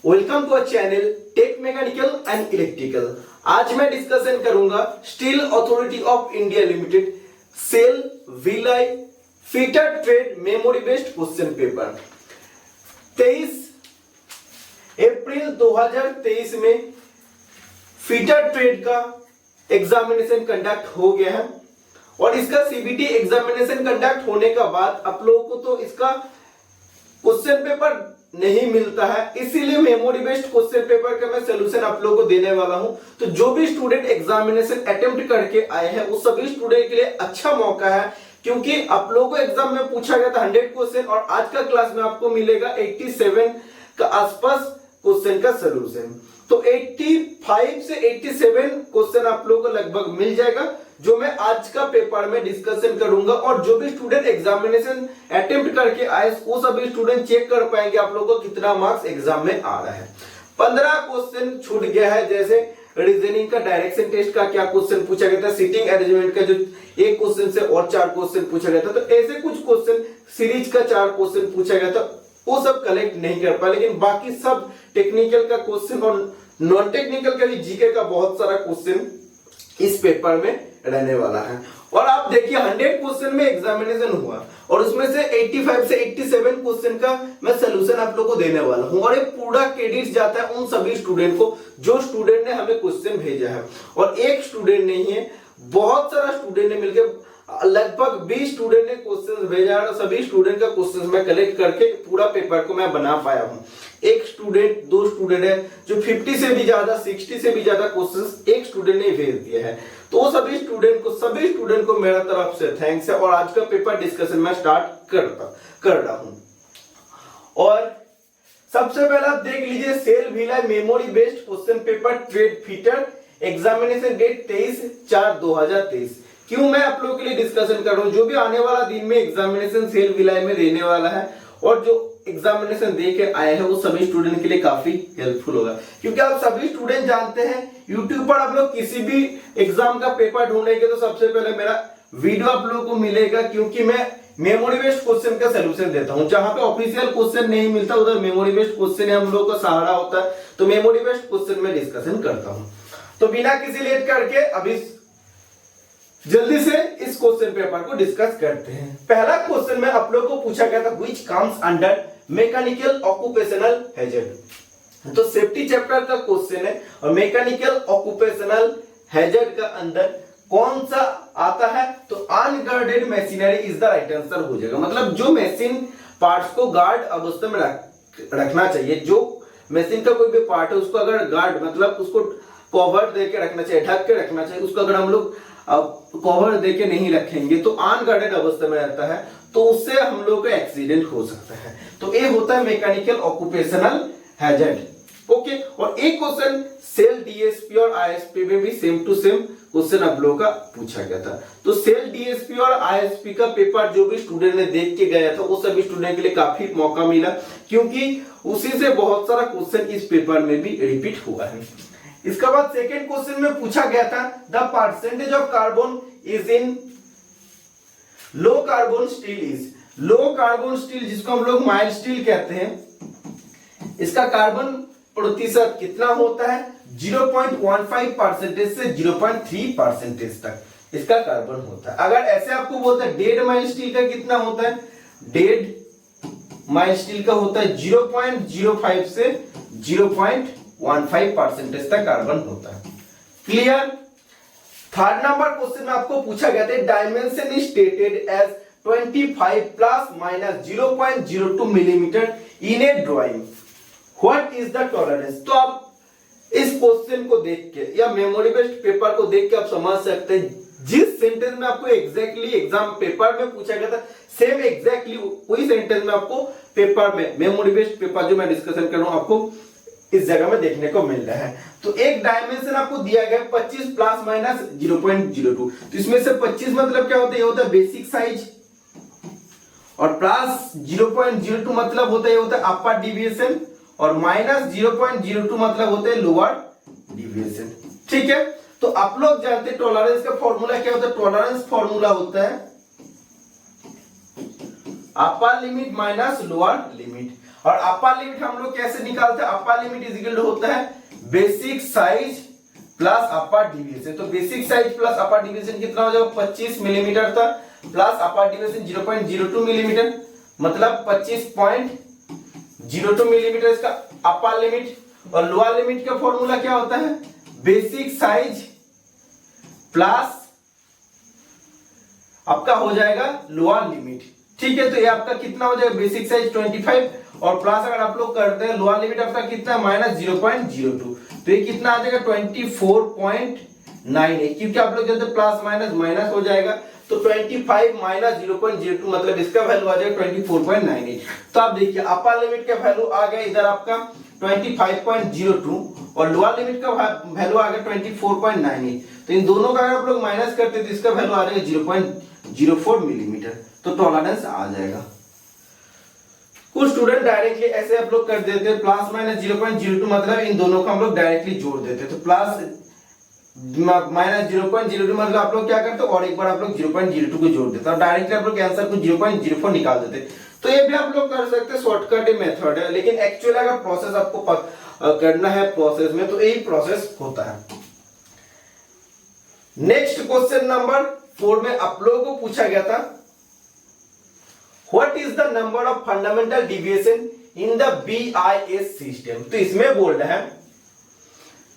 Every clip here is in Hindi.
Welcome to our channel tech mechanical and electrical. आज मैं डिस्कशन करूंगा steel authority of India limited SAIL Bhilai fitter trade memory based question paper 23 April 2023 में फिटर ट्रेड का एग्जामिनेशन कंडक्ट हो गया है और इसका सीबीटी एग्जामिनेशन कंडक्ट होने का बाद आप लोगों को तो इसका क्वेश्चन पेपर नहीं मिलता है, इसीलिए मेमोरी बेस्ड क्वेश्चन पेपर का मैं सॉल्यूशन आप लोगों को देने वाला हूं। तो जो भी स्टूडेंट एग्जामिनेशन अटेम्प्ट करके आए हैं उस सभी स्टूडेंट के लिए अच्छा मौका है, क्योंकि आप लोगों को एग्जाम में पूछा गया था 100 क्वेश्चन और आज का क्लास में आपको मिलेगा 87 का आसपास क्वेश्चन का सॉल्यूशन। तो 85 से 87 क्वेश्चन आप लोगों को लगभग मिल जाएगा, जो मैं आज का पेपर में डिस्कशन करूंगा। और जो भी स्टूडेंट एग्जामिनेशन अटेम्प्ट करके आए वो सभी स्टूडेंट चेक कर पाएंगे आप लोगों को कितना मार्क्स एग्जाम में आ रहा है। 15 क्वेश्चन छूट गया है, जैसे रीजनिंग का डायरेक्शन टेस्ट का क्या क्वेश्चन पूछा गया था, सीटिंग अरेंजमेंट का जो एक क्वेश्चन से और 4 क्वेश्चन पूछा गया था, तो ऐसे कुछ क्वेश्चन सीरीज का 4 क्वेश्चन पूछा गया था, वो सब कलेक्ट नहीं कर पाए। लेकिन बाकी सब टेक्निकल का क्वेश्चन और नॉन टेक्निकल का भी जीके का बहुत सारा क्वेश्चन इस पेपर में रहने वाला है। और आप देखिए 100 क्वेश्चन में एग्जामिनेशन हुआ और उसमें से 85 से 87 क्वेश्चन का मैं सॉल्यूशन आप लोगों को देने वाला हूं और ये पूरा क्रेडिट जाता है उन सभी स्टूडेंट को जो स्टूडेंट ने हमें क्वेश्चन भेजा है। और एक स्टूडेंट नहीं है, बहुत सारा स्टूडेंट ने मिलकर लगभग 20 स्टूडेंट ने क्वेश्चंस भेजा और सभी स्टूडेंट का क्वेश्चंस मैं कलेक्ट करके पूरा पेपर को मैं बना पाया हूं। एक स्टूडेंट, 2 स्टूडेंट है जो 50 से भी ज्यादा 60 से भी ज्यादा क्वेश्चंस एक स्टूडेंट ने भेज दिया है। तो सभी स्टूडेंट को मेरा तरफ से थैंक्स है और आज का पेपर डिस्कशन मैं स्टार्ट कर रहा हूं। और सबसे पहले आप देख लीजिए SAIL Bhilai memory based question paper trade fitter examination date 23/4/2023। क्यों मैं आप लोगों के लिए डिस्कशन कर रहा हूं, जो भी आने वाला दिन में एग्जामिनेशन सेल भिलाई में रहने वाला है और जो एग्जामिनेशन दे के आए हैं वो सभी स्टूडेंट के लिए काफी हेल्पफुल होगा। क्योंकि आप सभी स्टूडेंट जानते हैं यूट्यूब पर आप लोग किसी भी एग्जाम का पेपर ढूंढेंगे तो सबसे पहले मेरा वीडियो आप लोगों को मिलेगा, क्योंकि मैं मेमोरी बेस्ड क्वेश्चन का सॉल्यूशन देता हूं। जहां पे ऑफिशियल क्वेश्चन नहीं मिलता उधर मेमोरी बेस्ड क्वेश्चन हम लोगों का सहारा होता है, तो मेमोरी बेस्ड क्वेश्चन में डिस्कशन करता हूं। तो बिना किसी लेट करके अभी जल्दी से इस क्वेश्चन पेपर को डिस्कस करते हैं। पहला क्वेश्चन में आप लोगों को पूछा गया था which comes under mechanical occupational hazard. तो सेफ्टी चैप्टर का क्वेश्चन है और मैकेनिकल ऑक्यूपेशनल हैजर्ड का अंदर कौन सा आता है, तो unguarded machinery is the right answer हो जाएगा। मतलब जो मशीन पार्ट्स को गार्ड अवस्था में रखना चाहिए, जो मशीन का कोई भी पार्ट है उसको अगर गार्ड मतलब उसको कवर देके रखना चाहिए, ढक के रखना चाहिए, उसको अगर हम लोग कवर देके नहीं रखेंगे तो अनगार्डेड अवस्था में रहता है, तो उससे हम लोग का एक्सीडेंट हो सकता है। तो ये होता है मैकेनिकल ऑक्यूपेशनल हैजर्ड। ओके, और एक क्वेश्चन सेल डीएसपी और आईएसपी में भी सेम टू सेम क्वेश्चन आप लोगों का पूछा गया था। तो सेल डीएसपी और आईएसपी का पेपर जो भी स्टूडेंट ने देख के गया था वो सभी स्टूडेंट के लिए काफी मौका मिला, क्योंकि उसी से बहुत सारा क्वेश्चन इस पेपर में भी रिपीट हुआ है। इसका बाद सेकेंड क्वेश्चन में पूछा गया था the percentage of carbon is in low carbon steel is. Low carbon steel जिसको हम लोग माइल्ड स्टील कहते हैं, इसका कार्बन प्रतिशत कितना होता है, 0.15% से 0.3% तक इसका कार्बन होता है। अगर ऐसे आपको बोलता है डेड माइल्ड स्टील का कितना होता है, डेड माइल्ड स्टील का होता है 0.05 से 0.15% तक कार्बन होता है। क्लियर। थर्ड नंबर क्वेश्चन में आपको पूछा गया था dimension is stated as 25 plus minus 0.02 millimetre in a drawing, what is the tolerance. तो आप इस क्वेश्चन को देख के या मेमोरी बेस्ड पेपर को देख के आप समझ सकते हैं जिस सेंटेंस में आपको एग्जैक्टली एग्जाम पेपर में पूछा गया था सेम एग्जैक्टली वही सेंटेंस में आपको पेपर में मेमोरी बेस्ड पेपर जो मैं डिस्कशन कर रहा हूं आपको इस जगह में देखने को मिल रहा है। तो एक डायमेंशन आपको दिया गया 25 प्लस माइनस 0.02, तो इसमें से 25 मतलब क्या होता है, ये होता है बेसिक साइज, और प्लस 0.02 मतलब होता है ये होता है अपर डिविएशन, और माइनस 0.02 मतलब होता है लोअर डिविएशन। ठीक है, तो आप लोग जानते हैं टॉलरेंस का फॉर्मूला क्या होता है। टॉलरेंस फॉर्मूला होता है upper limit minus lower limit. और अपर लिमिट हम लोग कैसे निकालते हैं, upper limit is equal to होता है basic size plus upper division. तो basic size plus upper division कितना हो जाएगा, 25 मिलीमीटर था, प्लस अपर डिवीजन 0.02 मिलीमीटर, मतलब 25.02 मिलीमीटर इसका अपर लिमिट। और लोअर लिमिट का फॉर्मूला क्या होता है, बेसिक साइज प्लस आपका हो जाएगा लोअर लिमिट। ठीक है, तो ये आपका कितना हो जाएगा, बेसिक साइज 25 और प्लस अगर आप लोग करते हैं लोअर लिमिट आपका कितना है -0.02, तो ये कितना आ जाएगा 24.98, क्योंकि आप लोग जब प्लस माइनस माइनस हो जाएगा तो 25 माइनस 0.02 मतलब इसका वैल्यू आ जाएगा 24.98। तो आप देखिए अपर लिमिट का वैल्यू आ गया इधर आपका 25.02 और लोअर लिमिट का वैल्यू आ गया 24.98। तो इन दोनों का अगर आप लोग माइनस करते तो इसका वैल्यू आ जाएगा 0.04 मिलीमीटर, तो टॉलरेंस आ जाएगा। कुछ स्टूडेंट डायरेक्टली ऐसे आप लोग कर देते हैं प्लस माइनस 0.02 मतलब इन दोनों को हम लोग डायरेक्टली जोड़ देते हैं, तो प्लस माइनस 0.02 मतलब आप लोग क्या करते हो और एक बार आप लोग 0.02 को जोड़ देते हैं और डायरेक्टली आप लोग आंसर को 0.04 निकाल देते हैं। तो ये भी आप लोग कर सकते हैं, शॉर्टकट मेथड है, लेकिन एक्चुअली अगर प्रोसेस आपको करना है प्रोसेस में तो यही प्रोसेस होता है। नेक्स्ट क्वेश्चन नंबर 4 में आप लोगों को पूछा गया था what is the number of fundamental deviation in the BIS system. तो इसमें बोल रहा है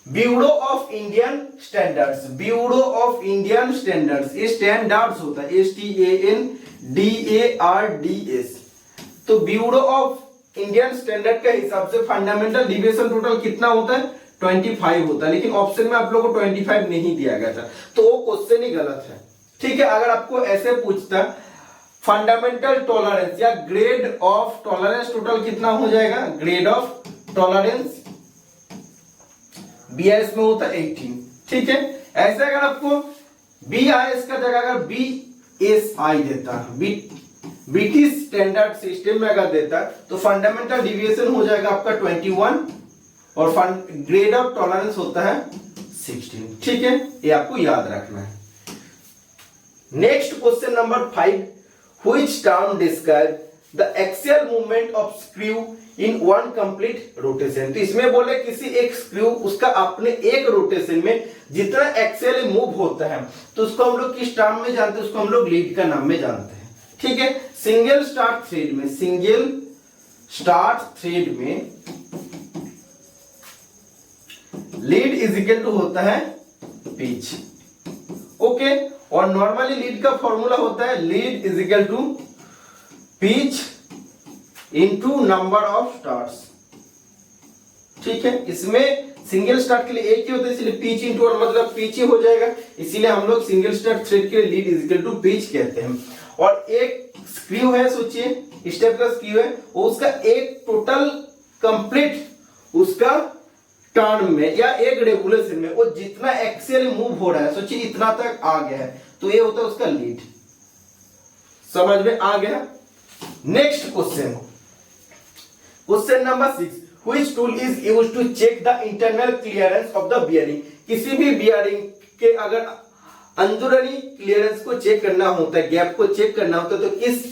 bureau of Indian standards, bureau of Indian standards, ये स्टैंडर्ड्स होता है STANDARDS। तो ब्यूरो ऑफ इंडियन स्टैंडर्ड के हिसाब से फंडामेंटल डिविएशन टोटल कितना होता है, 25 होता है, लेकिन ऑप्शन में आप लोगों को 25 नहीं दिया गया था, तो वो क्वेश्चन ही गलत है। ठीक है, अगर आपको ऐसे पूछता फंडामेंटल टॉलरेंस या ग्रेड ऑफ टॉलरेंस टोटल कितना हो जाएगा, ग्रेड ऑफ टॉलरेंस BIS में होता है 18। ठीक है, ऐसे अगर आपको BIS का जगह अगर BSI देता, ब्रिटिश स्टैंडर्ड सिस्टम में अगर देता तो फंडामेंटल डिविएशन हो जाएगा आपका 21 और ग्रेड ऑफ टॉलरेंस होता है 16। ठीक है, ये आपको याद रखना है। Next question number 5, which term describe the axial movement of screw in one complete rotation. तो इसमें बोले किसी एक स्क्रू उसका अपने एक रोटेशन में जितना एक्सियल मूव होता है तो उसको हम लोग किस टर्म में जानते हैं, उसको हम लोग लीड का नाम में जानते हैं। ठीक है, सिंगल स्टार्ट थ्रेड में, सिंगल स्टार्ट थ्रेड में लीड इज इक्वल टू होता है पिच। ओके, और नॉर्मली लीड का फॉर्मूला होता है lead is equal to pitch into number of starts. ठीक है, इसमें सिंगल स्टार्ट के लिए एक ही होता है, इसलिए पिच इनटू और मतलब पिच ही हो जाएगा, इसीलिए हम लोग सिंगल स्टार्ट थ्रेड के लिए lead is equal to pitch कहते हैं। और एक स्क्रू है, सोचिए स्टेप का स्क्रू है, वो उसका एक टोटल कंप्लीट उसका टर्न में या एक रेगुलेशन में वो जितना एक्सियल मूव हो रहा है, सोचिए इतना तक आ गया है, तो ये होता है उसका लीड। समझ में आ गया। Next question, question number 6, which tool is used to check the internal clearance of the bearing. किसी भी बियरिंग के अगर अंदरूनी क्लियरेंस को चेक करना होता है, गैप को चेक करना होता है, तो किस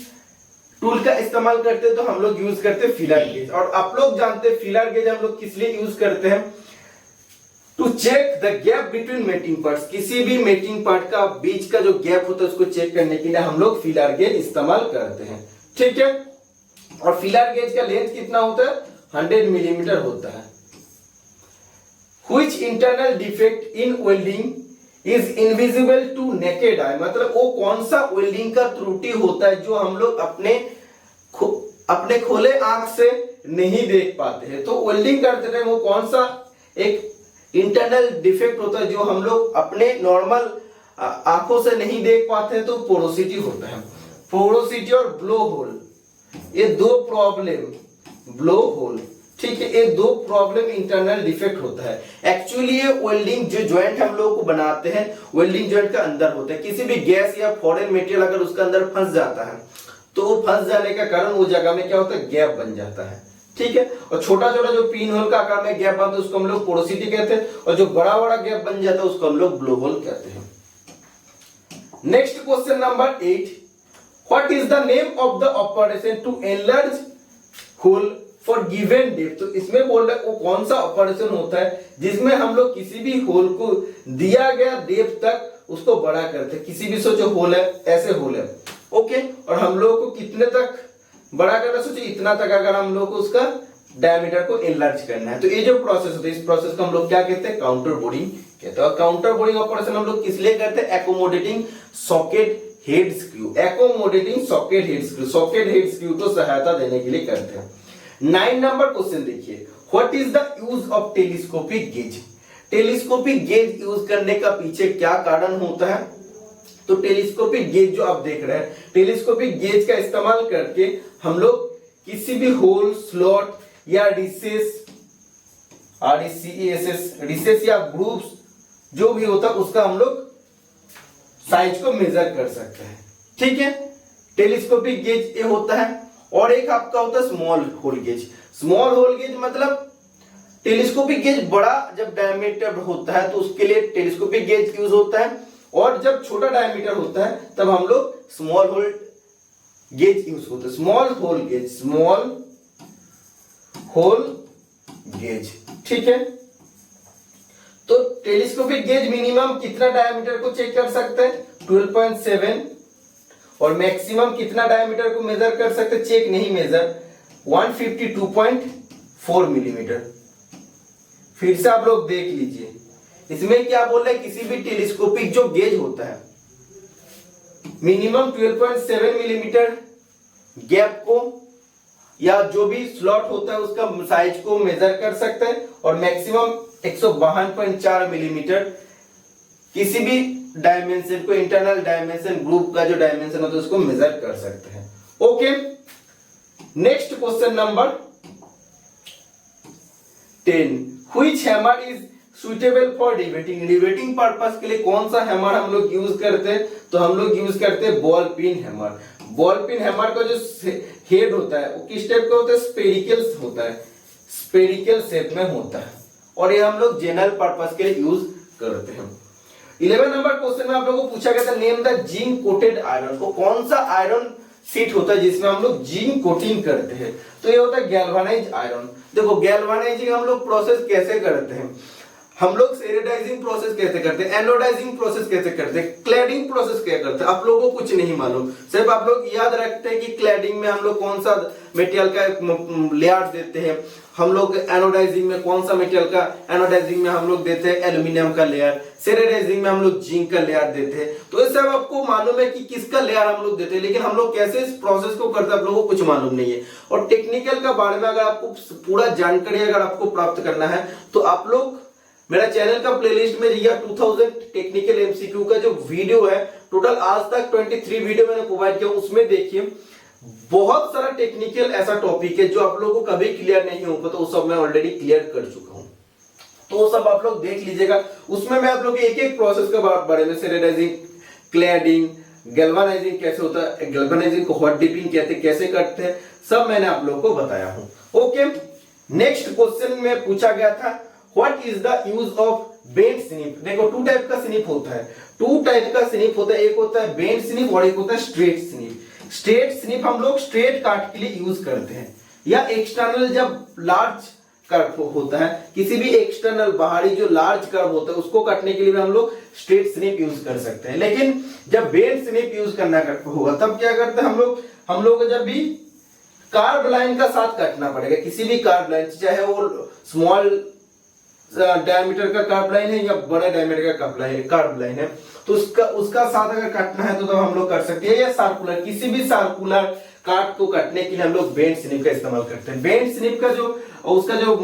टूल का इस्तेमाल करते हैं, तो हम लोग यूज करते हैं फीलर गेज। और आप लोग जानते हैं फीलर गेज हम लोग किस लिए यूज करते हैं, to check the gap between mating parts. किसी भी मेटिंग पार्ट का बीच का जो गैप होता है उसको चेक करने के लिए हम लोग फीलर गेज इस्तेमाल करते हैं। ठीक है, और फीलर गेज का लेंथ कितना होता है, 100 मिलीमीटर होता है। Which internal defect in welding is invisible to naked eye. मतलब वो कौन सा वेल्डिंग का त्रुटि होता है जो हम लोग अपने खोले आंख से नहीं देख पाते हैं। तो वेल्डिंग करते टाइम वो कौन सा एक इंटरनल डिफेक्ट होता है जो हम लोग अपने नॉर्मल आंखों से नहीं देख पाते हैं, तो पोरोसिटी होता है। पोरोसिटी और ब्लो होल, ये दो प्रॉब्लम, ब्लो होल, ठीक है, ये दो प्रॉब्लम इंटरनल डिफेक्ट होता है। एक्चुअली ये वेल्डिंग जो जॉइंट हम लोग को बनाते हैं वेल्डिंग जॉइंट का अंदर होता है। किसी भी गैस या फॉरेन मटेरियल अगर उसका अंदर फंस जाता है तो वो फंस जाने का कारण वो जगह में क्या होता है, गैप बन जाता है। ठीक है, और छोटा छोटा जो पिन होल का आकार में गैप बनता है उसको हम लोग पोरोसिटी कहते हैं, और जो बड़ा बड़ा गैप बन जाता है उसको हम लोग ब्लो होल कहते हैं। Next question number 8, what is the name of the operation to enlarge hole for given depth. तो इसमें बोल रहा है वो कौन सा ऑपरेशन होता है जिसमें हम लोग किसी भी होल को दिया गया डेप्थ तक उसको बड़ा करते हैं। किसी भी सोचो होल है, ऐसे होल है, ओके, और हम लोग को कितने तक बड़ा करना, सोचो इतना तक अगर हम लोग को उसका डायमीटर को एनलार्ज करना है। तो ये जो प्रोसेस होता है इस प्रोसेस को हम लोग क्या कहते हैं, काउंटर बोरिंग कहते हैं। और काउंटर बोरिंग ऑपरेशन हम लोग किस लिए करते हैं, accommodating socket head screw, accommodating socket head screw, socket head screw को सहायता देने के लिए करते हैं। 9 नंबर क्वेश्चन देखिए, what is the use of telescopic gauge. Telescopic gauge use करने का पीछे क्या कारण होता है। तो टेलीस्कोपिक गेज जो आप देख रहे हैं, टेलीस्कोपिक गेज का इस्तेमाल करके हम लोग किसी भी होल, स्लॉट या रिसेस, रिसेस या ग्रूव्स जो भी होता है उसका हम लोग साइज को मेजर कर सकते हैं। ठीक है, टेलीस्कोपिक गेज ये होता है। और एक आपका होता है small hole gauge. Small hole gauge मतलब टेलीस्कोपिक गेज बड़ा जब डायमीटर होता है तो उसके लिए टेलीस्कोपिक गेज यूज होता है, और जब छोटा डायमीटर होता है तब हम लोग स्मॉल होल गेज यूज होता है। Small hole gauge, small hole gauge, ठीक है। तो टेलीस्कोपिक गेज मिनिमम कितना डायमीटर को चेक कर सकते हैं, 12.7, और मैक्सिमम कितना डायमीटर को मेजर कर सकते हैं, चेक नहीं मेजर, 152.4 मिलीमीटर। फिर से आप लोग देख लीजिए, इसमें क्या बोल रहे हैं, किसी भी टेलीस्कोपिक जो गेज होता है मिनिमम 12.7 मिलीमीटर गैप को या जो भी स्लॉट होता है उसका साइज को मेजर कर सकते हैं, और मैक्सिमम 152.4 मिलीमीटर किसी भी डायमेंशन को, इंटरनल डायमेंशन ग्रुप का जो डायमेंशन होता है उसको मेजर कर सकते हैं। Okay, next question number 10, which hammer is suitable for riveting. Riveting purpose के लिए कौन सा हैमर हम लोग यूज करते हैं, तो हम लोग यूज करते हैं ball pin hammer. Ball pin hammer का जो हेड होता है वो किस टाइप का होता है, स्पेरिकल होता है, स्पेरिकल शेप में होता है, और ये हम लोग जनरल पर्पस के लिए यूज करते हैं। 11 नंबर क्वेश्चन में आप लोगों को पूछा गया था, name the zinc coated iron. को कौन सा आयरन सीट होता है जिसमें हम लोग जिंक कोटिंग करते हैं, तो ये होता है गैल्वानाइज आयरन। देखो गैल्वानाइजिंग हम लोग प्रोसेस कैसे करते हैं, हम लोग सेरेडाइजिंग प्रोसेस कैसे करते हैं, एनोडाइजिंग प्रोसेस कैसे करते हैं, क्लैडिंग प्रोसेस क्या करते हैं, आप लोगों को कुछ नहीं मालूम, सिर्फ आप लोग याद रखते हैं कि क्लैडिंग में हम लोग कौन सा मटेरियल का लेयर देते हैं, हम लोग एनोडाइजिंग में कौन सा मटेरियल का, एनोडाइजिंग में हम लोग देते हैं एल्यूमिनियम का लेयर, सेरेडाइजिंग में हम लोग जिंक का लेयर देते हैं। तो ये सब आपको मालूम है कि किसका लेयर हम लोग देते हैं, लेकिन हम लोग कैसे इस प्रोसेस को करते हैं आप लोगों को कुछ मालूम नहीं है। और टेक्निकल का बारे में अगर आपको पूरा जानकारी अगर आपको प्राप्त करना है तो आप लोग मेरा चैनल का प्लेलिस्ट में रिया 2000 टेक्निकल एमसीक्यू का जो वीडियो है, टोटल आज तक 23 वीडियो मैंने प्रोवाइड किया, उसमें देखिए बहुत सारा टेक्निकल ऐसा टॉपिक है जो आप लोगों को कभी क्लियर नहीं होगा, तो वो सब मैं ऑलरेडी क्लियर कर चुका हूं, तो वो सब आप लोग देख लीजिएगा। उसमें मैं आप लोग एक एक प्रोसेस के बारे में, सेरेडाइजिंग, क्लैडिंग, गैल्वानाइजिंग कैसे होता है, गैल्वानाइजिंग को हॉट डिपिंग कहते हैं, कैसे करते हैं, सब मैंने आप लोगों को बताया हूं। ओके, नेक्स्ट क्वेश्चन में पूछा गया था, what is the use of bend snip. देखो 2 टाइप का स्निप होता है, 2 टाइप का स्निप होता है, एक होता है बेंड स्निप और एक होता है स्ट्रेट स्निप। स्ट्रेट स्निप हम लोग स्ट्रेट काट के लिए यूज करते हैं, या एक्सटर्नल जब लार्ज कर्व होता है, किसी भी एक्सटर्नल बाहरी जो लार्ज कर्व होता है उसको काटने के लिए हम लोग स्ट्रेट स्निप यूज कर सकते हैं। लेकिन जब बेंड स्निप यूज करना होगा तब क्या करते हैं हम लोग जब भी कार्ब लाइन का साथ काटना पड़ेगा, किसी भी कार्ब लाइन, चाहे वो स्मॉल डायमीटर का कार्ब लाइन है या बड़ा डायमीटर का कार्ब लाइन है, तो उसका साथ अगर काटना है तो तब हम लोग कर सकते हैं, या सर्कुलर, किसी भी सर्कुलर काट को काटने के लिए हम लोग बेंड स्निप का इस्तेमाल करते हैं। बेंड स्निप का जो उसका जो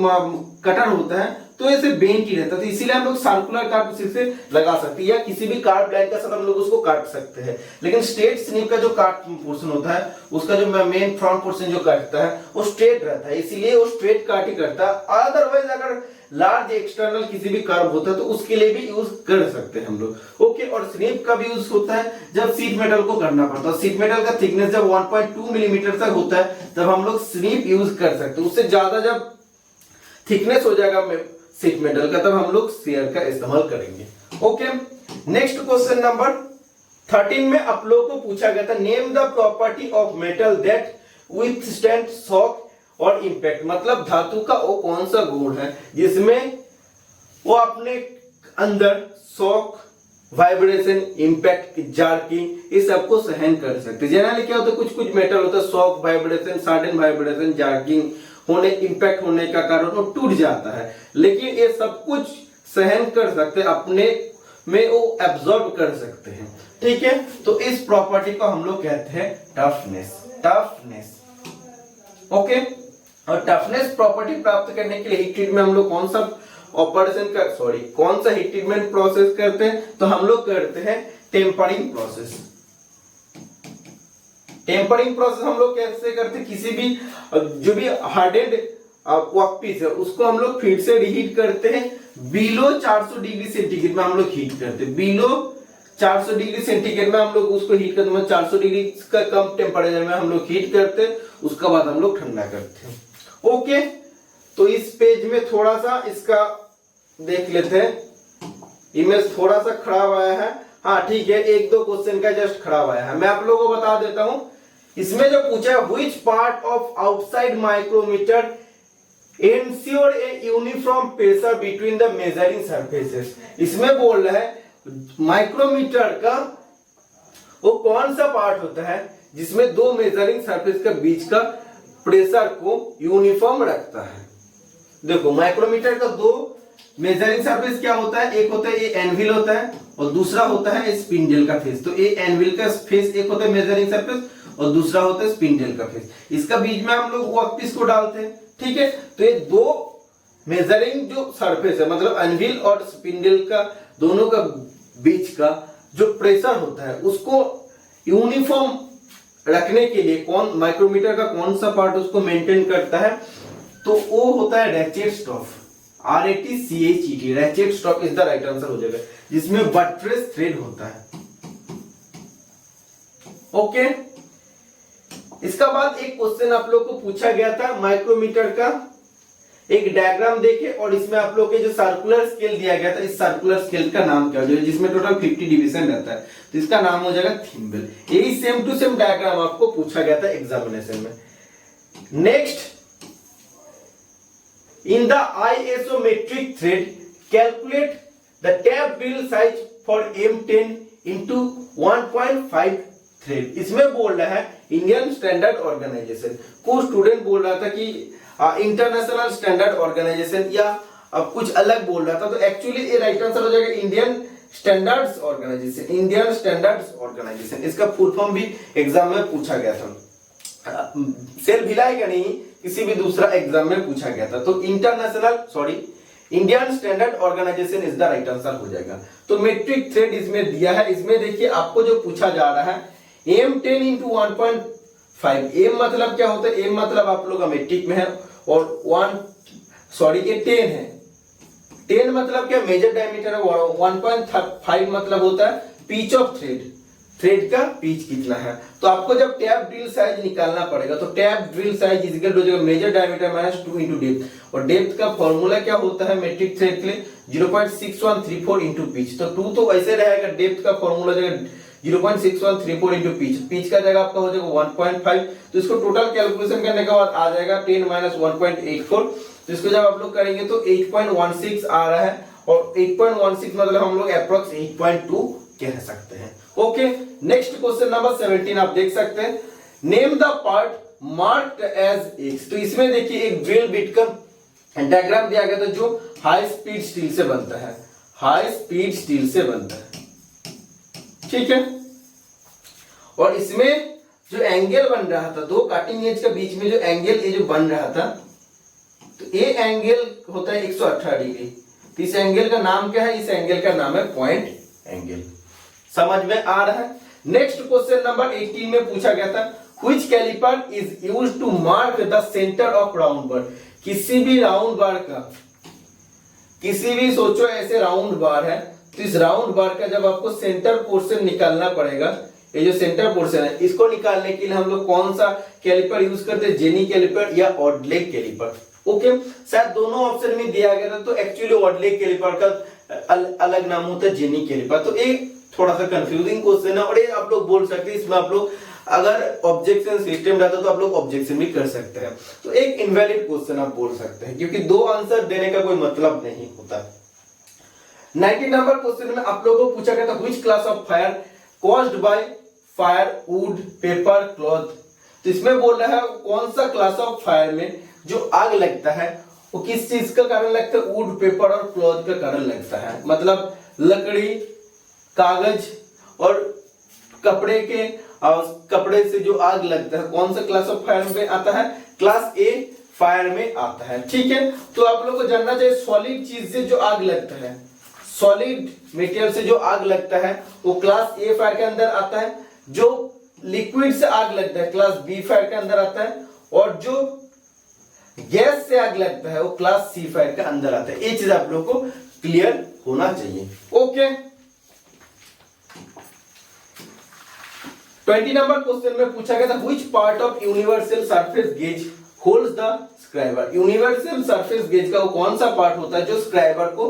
कटर होता है तो ऐसे बेंड ही रहता है, तो इसीलिए हम लोग सर्कुलर काट से लगा सकते हैं, या किसी भी कार्ब लाइन का साथ हम लोग उसको काट सकते हैं। लेकिन स्ट्रेट स्निप का जो काट पोर्शन होता है, उसका जो मेन फ्रंट पोर्शन जो काटता है वो स्ट्रेट रहता है, इसीलिए वो स्ट्रेट काट ही करता है। अदरवाइज अगर लार्ज एक्सटर्नल किसी भी कर्व होता है तो उसके लिए भी यूज कर सकते हैं हम लोग। ओके, और स्निप का भी यूज होता है जब शीट मेटल को करना पड़ता है, शीट मेटल का थिकनेस जब 1.2 मिलीमीटर तक होता है तब हम लोग स्निप यूज कर सकते हैं। उससे ज्यादा जब थिकनेस हो जाएगा शीट मेटल का तब हम लोग शेयर का इस्तेमाल करेंगे। ओके, नेक्स्ट क्वेश्चन नंबर 13 में आप लोगों को पूछा गया था, name the property of metal that withstand shock और इम्पैक्ट मतलब धातु का वो कौन सा गुण है जिसमें वो अपने अंदर शॉक, वाइब्रेशन, इम्पैक्ट, जार्किंग ये सबको सहन कर सकते हैं। जनरली क्या होता है, कुछ कुछ मेटल होता है shock, vibration, sudden vibration, jerking होने, इम्पैक्ट होने का कारण वो टूट जाता है, लेकिन ये सब कुछ सहन कर सकते हैं, अपने में वो एब्जॉर्ब कर सकते हैं। ठीक है, तो इस प्रॉपर्टी को हम लोग कहते हैं टफनेस। Toughness, okay. और टफनेस प्रॉपर्टी प्राप्त करने के लिए हीट ट्रीटमेंट में हम लोग कौन सा कौन सा हीट ट्रीटमेंट प्रोसेस करते हैं, तो हम लोग करते हैं टेम्परिंग प्रोसेस। टेम्परिंग प्रोसेस हम लोग कैसे करते हैं, किसी भी जो भी हार्डेंड वर्कपीस है उसको हम लोग फिर से रीहीट करते हैं, बिलो 400 डिग्री सेंटीग्रेड में हम लोग हीट करते हैं। बिलो 400 डिग्री सेंटीग्रेड में हम लोग उसको हीट करते हैं, 400 डिग्री का कम टेम्परेचर में हम लोग हीट करते हैं, उसके बाद हम लोग ठंडा करते हैं। ओके, तो इस पेज में थोड़ा सा इसका देख लेते हैं, इमेज थोड़ा सा खराब आया है। हाँ ठीक है, एक दो क्वेश्चन का जस्ट खराब आया है, मैं आप लोगों को बता देता हूं। इसमें जो पूछा है which part of outside micrometer ensure a uniform pressure between the measuring surfaces, इसमें बोल रहा है माइक्रोमीटर का वो कौन सा पार्ट होता है जिसमें दो मेजरिंग सरफेस के बीच का प्रेशर को यूनिफॉर्म रखता है। देखो माइक्रोमीटर का दो मेजरिंग सरफेस क्या होता है, एक होता है ये एनविल होता है और दूसरा होता है स्पिंडल का फेस। तो ये एनविल का फेस एक होता है मेजरिंग सरफेस और दूसरा होता है स्पिंडल का फेस, इसका बीच में हम लोग वर्कपीस को डालते हैं। ठीक है, तो ये दो मेजरिंग जो सरफेस है मतलब एनविल और स्पिंडल का दोनों का बीच का जो प्रेशर होता है उसको यूनिफॉर्म रखने के लिए कौन माइक्रोमीटर का कौन सा पार्ट उसको मेंटेन करता है, तो वो होता है ratchet stop. RATCHET, ratchet stop is the right answer हो जाएगा, जिसमें बटरेस थ्रेड होता है। ओके, इसका बाद एक क्वेश्चन आप लोग को पूछा गया था माइक्रोमीटर का, एक डायग्राम देखे और इसमें आप लोग के जो सर्कुलर स्केल दिया गया था, इस सर्कुलर स्केल का नाम क्या हो जाएगा, जिसमें टोटल 50 डिवीजन रहता है, तो इसका नाम हो जाएगा थिम्बल। यही सेम टू सेम डायग्राम आपको पूछा गया था एग्जामिनेशन में। Next, in the isometric thread calculate the tab drill size for M10 into 1.5 thread। इसमें बोल रहा है इंडियन स्टैंडर्ड ऑर्गेनाइजेशन, कुछ स्टूडेंट बोल रहा था कि इंटरनेशनल स्टैंडर्ड ऑर्गेनाइजेशन या अब कुछ अलग बोल रहा था, तो एक्चुअली ये राइट आंसर हो जाएगा Indian standards organisation. Indian standards organisation इसका फुल फॉर्म भी एग्जाम में पूछा गया था, सेल भिलाई का नहीं, किसी भी दूसरा एग्जाम में पूछा गया था। तो Indian standard organisation is the right answer हो जाएगा। तो मेट्रिक थ्रेड इसमें दिया है, इसमें देखिए आपको जो पूछा जा रहा है M10 into 1.5, M मतलब क्या होता है, M मतलब आप लोग मेट्रिक में है और ये 10 है, 10 मतलब क्या मेजर डायमीटर है, 1.5 मतलब होता है पिच ऑफ थ्रेड, थ्रेड का पिच कितना है। तो आपको जब टैप ड्रिल साइज निकालना पड़ेगा, तो tap drill size is equal to हो जाएगा major diameter minus 2 into depth, और डेप्थ का फॉर्मूला क्या होता है मेट्रिक थ्रेड के लिए 0.6134 into पिच। तो 2 तो ऐसे रहेगा, डेप्थ का फॉर्मूला हो जाएगा 0.6134 into पिच, पिच का जगह आपका हो जाएगा 1.5। तो इसको टोटल कैलकुलेशन करने के बाद आ जाएगा 10 minus 1.84, तो इसको जब आप लोग करेंगे तो 8.16 आ रहा है, और 8.16 मतलब हम लोग अप्रॉक्स 8.2 कह सकते हैं। ओके, नेक्स्ट क्वेश्चन नंबर 17 आप देख सकते हैं, name the part marked as X। तो इसमें देखिए एक ड्रिल बिट का डायग्राम दिया गया था जो हाई स्पीड स्टील से बनता है, हाई स्पीड स्टील से बनता है। ठीक है, और इसमें जो एंगल बन रहा था, दो कटिंग एज के बीच में जो एंगल ये जो बन रहा था, तो ये एंगल होता है 118 डिग्री। तो इस एंगल का नाम क्या है, इस एंगल का नाम है पॉइंट एंगल। समझ में आ रहा है। नेक्स्ट क्वेश्चन नंबर 18 में पूछा गया था which caliper is used to mark the centre of round bar. किसी भी राउंड बार का, किसी भी सोचो ऐसे राउंड बार है, तो इस राउंड बार का जब आपको सेंटर पोर्शन निकालना पड़ेगा, ये जो सेंटर पोर्शन है इसको निकालने के लिए हम लोग कौन सा कैलिपर यूज करते हैं, जेनी कैलिपर या ऑड लेग कैलिपर। ओके, शायद दोनों ऑप्शन में दिया गया था, तो एक्चुअली ऑड लेग कैलिपर का अलग नाम होता है जेनी कैलिपर। तो एक थोड़ा सा कंफ्यूजिंग क्वेश्चन है, और ये आप लोग बोल सकते हैं इसमें आप लोग अगर ऑब्जेक्शन सिस्टम रहता तो आप लोग ऑब्जेक्शन भी कर सकते हैं। तो एक इनवैलिड क्वेश्चन आप बोल सकते हैं, क्योंकि दो आंसर देने का कोई मतलब नहीं होता। 19 नंबर क्वेश्चन में आप लोगों को पूछा गया था which class of fire caused by fire, would, paper, cloth. तो इसमें बोल रहा है कौन सा क्लास ऑफ फायर में जो आग लगता है वो किस चीज का कारण लगता है, वुड, पेपर और क्लॉथ का कारण लगता है। मतलब लकड़ी, कागज और कपड़े से जो आग लगता है कौन सा क्लास ऑफ फायर में आता है, क्लास ए फायर में आता है। ठीक है, तो आप लोगों को जानना चाहिए सॉलिड चीज से जो आग लगता है, सॉलिड मटेरियल से जो आग लगता है वो क्लास ए फायर के अंदर आता है, जो लिक्विड से आग लगता है क्लास बी फायर के अंदर आता है, और जो गैस से आग लगता है वो क्लास सी फायर के अंदर आता है। ये चीज आप लोगों को क्लियर होना चाहिए। ओके, 20 नंबर क्वेश्चन में पूछा गया था which part of universal surface gauge holds the scriber. Universal surface gauge का वो कौन सा पार्ट होता है जो स्क्राइबर को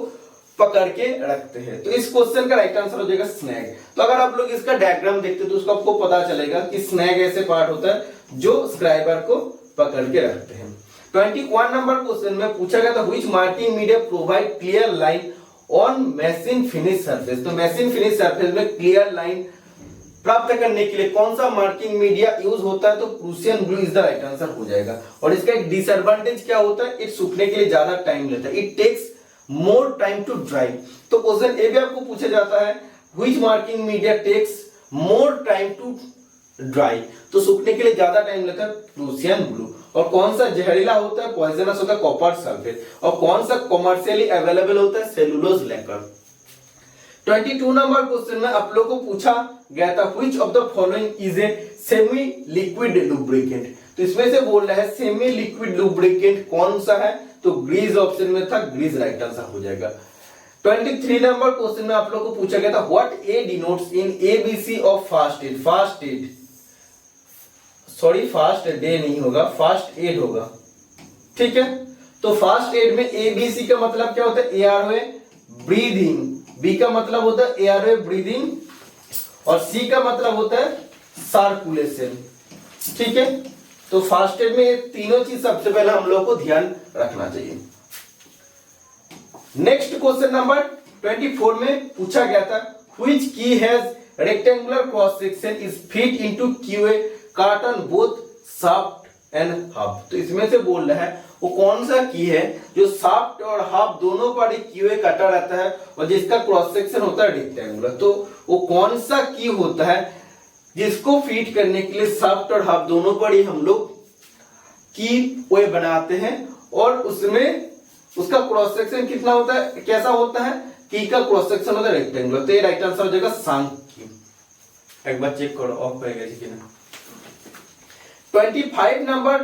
पकड़ के रखते हैं। तो इस क्वेश्चन का राइट आंसर हो जाएगा स्नैग। तो अगर आप लोग इसका डायग्राम देखते तो उसको आपको पता चलेगा कि स्नैग ऐसे पार्ट होता है जो स्क्राइबर को पकड़ के रखते हैं। 21 नंबर क्वेश्चन में पूछा गया था which marking media provide clear line on machine finish surface. तो मशीन फिनिश सरफेस में क्लियर लाइन प्राप्त करने के लिए कौन सा मार्किंग मीडिया यूज होता है, तो Prussian blue is the right answer हो जाएगा। और इसका एक डिसएडवांटेज क्या होता है, इट सूखने के लिए ज्यादा टाइम लेता है, it takes more time to dry. तो क्वेश्चन ए भी आपको पूछा जाता है which marking media takes more time to dry, तो सूखने के लिए ज्यादा टाइम लेता है प्रूसियन ब्लू। और कौन सा जहरीला होता है, पॉइजनस होता है कॉपर सल्फेट। और कौन सा कमर्शियली अवेलेबल होता है, सेलुलोज लेकर। 22 नंबर क्वेश्चन में आप लोगों को पूछा गया था which of the following is a semi liquid lubricant. तो इसमें से बोल रहा है सेमी लिक्विड लुब्रिकेंट कौन सा है, तो ग्रीस ऑप्शन में था, ग्रीस राइट आंसर हो जाएगा। 23 नंबर क्वेश्चन में आप लोगों को पूछा गया था what a denotes in ABC of first aid. Fast day नहीं होगा, फास्ट एड होगा। ठीक है, तो फास्ट एड में एबीसी का मतलब क्या होता है, एआरओए ब्रीदिंग, बी का मतलब होता है एआरओए ब्रीदिंग, और सी का मतलब होता है सर्कुलेशन। ठीक है, तो फास्ट एड में ये तीनों चीज सबसे पहले हम लोग को ध्यान रखना चाहिए। नेक्स्ट क्वेश्चन नंबर 24 में पूछा गया था व्हिच की has rectangular cross section is fit into QA carton both shaft and hub. तो इसमें से बोल रहा है वो कौन सा की है जो शाफ्ट और हब दोनों पर एक क्यूए कटा रहता है और जिसका क्रॉस सेक्शन होता है रेक्टेंगुलर। तो वो कौन सा की होता है जिसको फीड करने के लिए शाफ्ट और हब दोनों पर ही हम लोग की वे बनाते हैं, और उसमें उसका क्रॉस सेक्शन कितना होता है, कैसा होता है, की का क्रॉस सेक्शन होता है रेक्टेंगुलर। तो ये राइट आंसर हो जाएगा सांक की। एक बार चेक करो ऑफ करेगा जी कि ना। 25 नंबर